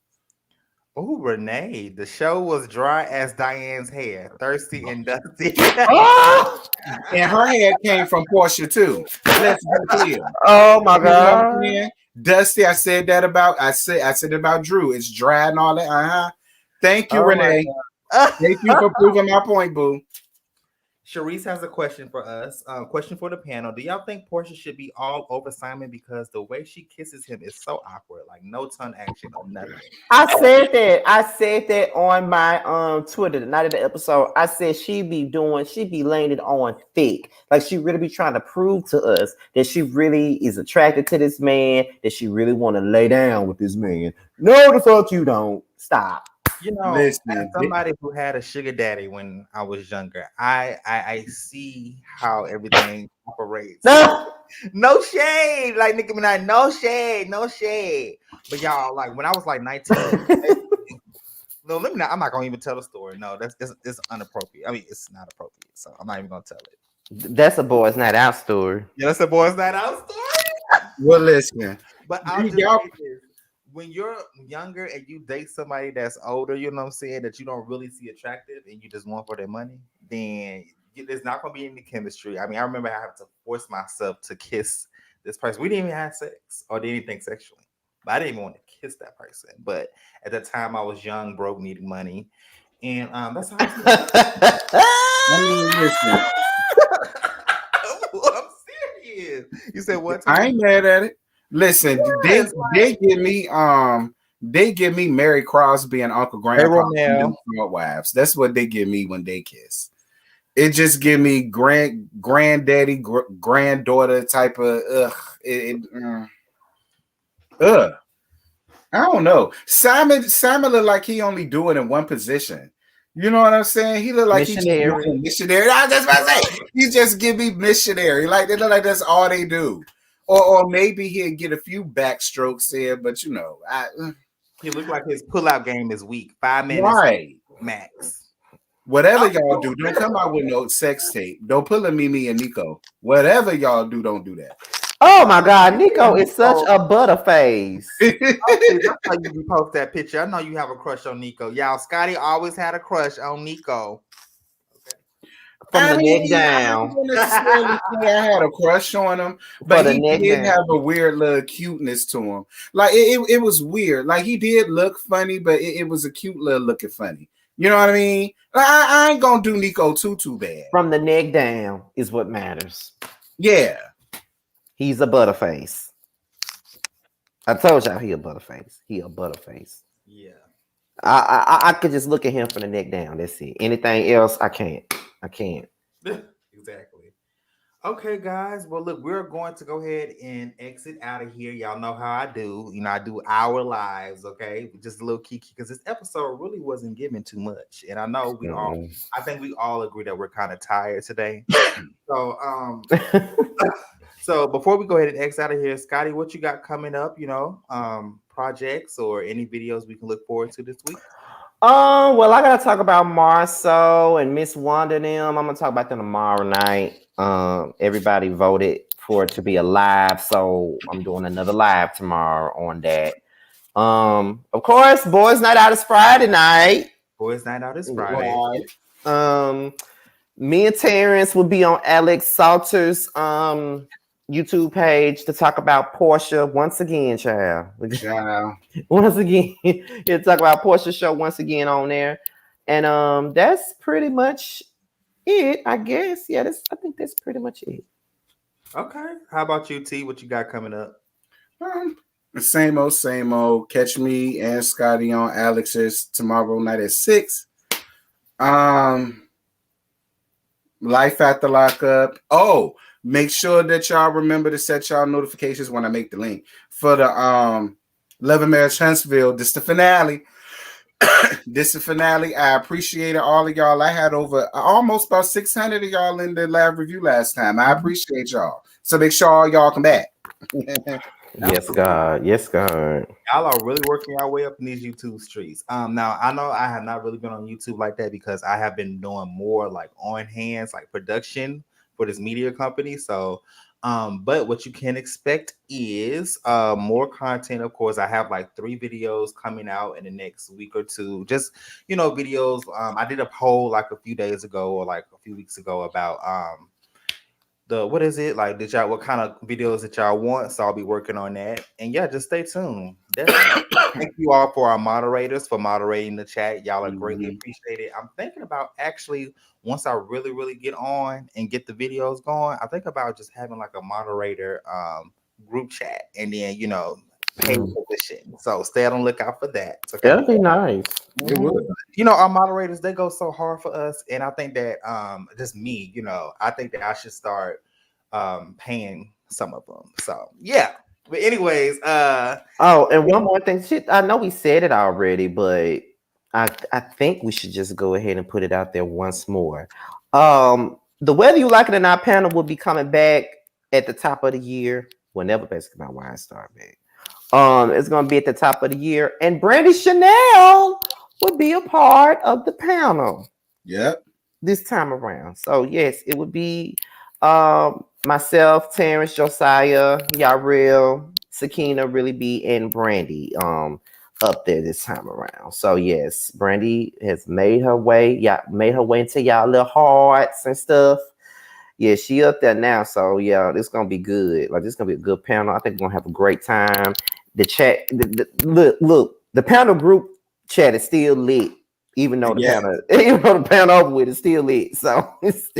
Oh, Renee, the show was dry as Diane's hair, thirsty and dusty. And her hair came from Porsha too. Let's be clear. Oh my god. Dusty, I said it about Drew. It's dry and all that. Thank you, Renee. Thank you for proving my point, boo. Sharice has a question for us. Question for the panel. Do y'all think Porsha should be all over Simon because the way she kisses him is so awkward, like no tongue action or nothing? I said that on my Twitter the night of the episode. I said she be laying it on thick. Like she really be trying to prove to us that she really is attracted to this man, that she really want to lay down with this man. No, the fuck you don't. Stop. As somebody who had a sugar daddy when I was younger, I see how everything operates. No shade, like Nicki Minaj, no shade. But y'all, like when I was like 19, no, let me not. I'm not gonna even tell the story. No, it's inappropriate. I mean, it's not appropriate, so I'm not even gonna tell it. That's a boys' night out story. Yeah, that's a boys' night out story. Well, listen, but I'll just say this. When you're younger and you date somebody that's older, you know what I'm saying, that you don't really see attractive and you just want for their money, then there's not going to be any chemistry. I mean, I remember having to force myself to kiss this person. We didn't even have sex or did anything sexually, but I didn't even want to kiss that person. But at the time, I was young, broke, needed money, and that's how I listen. I'm serious. You said what? I ain't mad at it. Listen, they give me Mary Crosby and Uncle Grandpa wives. That's what they give me when they kiss. It just give me granddaddy, granddaughter type of I don't know. Simon look like he only do it in one position. You know what I'm saying? He look like missionary. Missionary. I was just about to say, he just give me missionary. Like they look like that's all they do. Or maybe he'll get a few backstrokes there, but he looked like his pull-out game is weak. 5 minutes right max. Whatever y'all do, don't come out with no sex tape. Don't pull a Mimi and Nico. Whatever y'all do, don't do that. Oh my God, Nico is such a butterface. That's why you post that picture. I know you have a crush on Nico. Y'all, Scotty always had a crush on Nico. From the neck down. I had a crush on him, but he did have a weird little cuteness to him. Like it was weird. Like he did look funny, but it was a cute little looking funny. You know what I mean? I ain't gonna do Nico too bad. From the neck down is what matters. Yeah. He's a butterface. I told y'all he a butterface. He a butterface. Yeah. I could just look at him from the neck down. That's it. Anything else, I can't. Exactly. Okay, guys. Well, look, we're going to go ahead and exit out of here. Y'all know how I do. I do our lives, okay? Just a little kiki, because this episode really wasn't giving too much. And I know I think we all agree that we're kind of tired today. So, so before we go ahead and exit out of here, Scotty, what you got coming up, projects or any videos we can look forward to this week? Well, I gotta talk about Marceau and Miss Wanda and them. I'm gonna talk about them tomorrow night. Everybody voted for it to be a live, so I'm doing another live tomorrow on that. Of course, boys' night out is Friday night. Boys' night out is Friday. Right. Me and Terrence will be on Alex Salter's YouTube page to talk about Porsha once again, child. Once again, he'll talk about Porsha show once again on there, and that's pretty much it, I guess. Yeah, I think that's pretty much it. Okay. How about you, T? What you got coming up? The same old, same old. Catch me and Scotty on Alex's tomorrow night at 6. Life after lockup. Oh, make sure that y'all remember to set y'all notifications when I make the link for the Love and Marriage Huntsville. This the finale. This is the finale. I appreciate all of y'all. I had over almost about 600 of y'all in the live review last time. I appreciate y'all. So make sure all y'all come back. Yes, God. Yes, God. Y'all are really working your way up in these YouTube streets. Now I know I have not really been on YouTube like that because I have been doing more like on hands, like production for this media company. So, but what you can expect is more content. Of course, I have like 3 videos coming out in the next week or two. Just videos. I did a poll like a few days ago or like a few weeks ago about what is it like? What kind of videos that y'all want? So I'll be working on that. And yeah, just stay tuned. Definitely. Thank you all for our moderators for moderating the chat. Y'all are greatly appreciated. I'm thinking about actually once I really, really get on and get the videos going, I think about just having like a moderator group chat and then pay position. So stay on the lookout for that. Okay? That'd be nice. It would. Our moderators, they go so hard for us, and I think that just me, I think that I should start paying some of them. So yeah. But anyways, and one more thing. Shit, I know we said it already, but I think we should just go ahead and put it out there once more. The Whether You Like It or Not panel will be coming back at the top of the year, whenever basically my wine start back. It's gonna be at the top of the year, and Brandy Chanel would be a part of the panel. Yep. This time around. So yes, it would be myself, Terrence, Josiah, Yarrell, Sakina, really be, and Brandy up there this time around. So yes, Brandy has made her way into y'all little hearts and stuff. Yeah, she up there now. So yeah, it's gonna be good. Like, this is gonna be a good panel. I think we're gonna have a great time. The chat, look, the panel group chat is still lit, even though the panel over with is still lit. So it's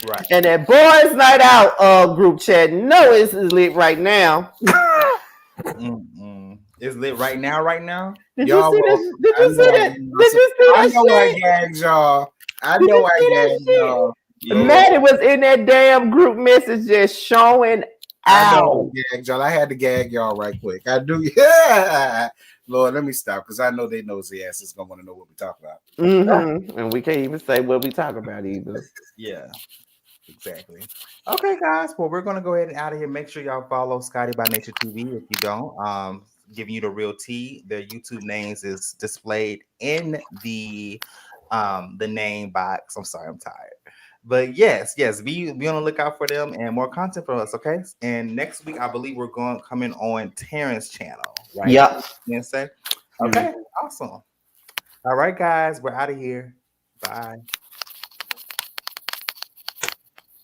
right. And that boys' night out group chat, it's lit right now. It's lit right now. Right now. Did you see that? Did you see that? Did you see that? I know I gagged y'all. I know I gagged y'all. Maddie was in that damn group message just showing out. I had to gag y'all right quick. I do. Yeah. Lord, let me stop because I know they nosy asses gonna want to know what we talk about. And we can't even say what we talk about either. Yeah, exactly. Okay, guys. Well, we're gonna go ahead and out of here. Make sure y'all follow Scotty by Nature TV if you don't. Giving you the real tea. Their YouTube names is displayed in the name box. I'm sorry, I'm tired. But yes, be on the lookout for them and more content from us, okay? And next week, I believe we're coming on Terrence's channel, right? Yep. Okay, awesome. All right, guys, we're out of here. Bye.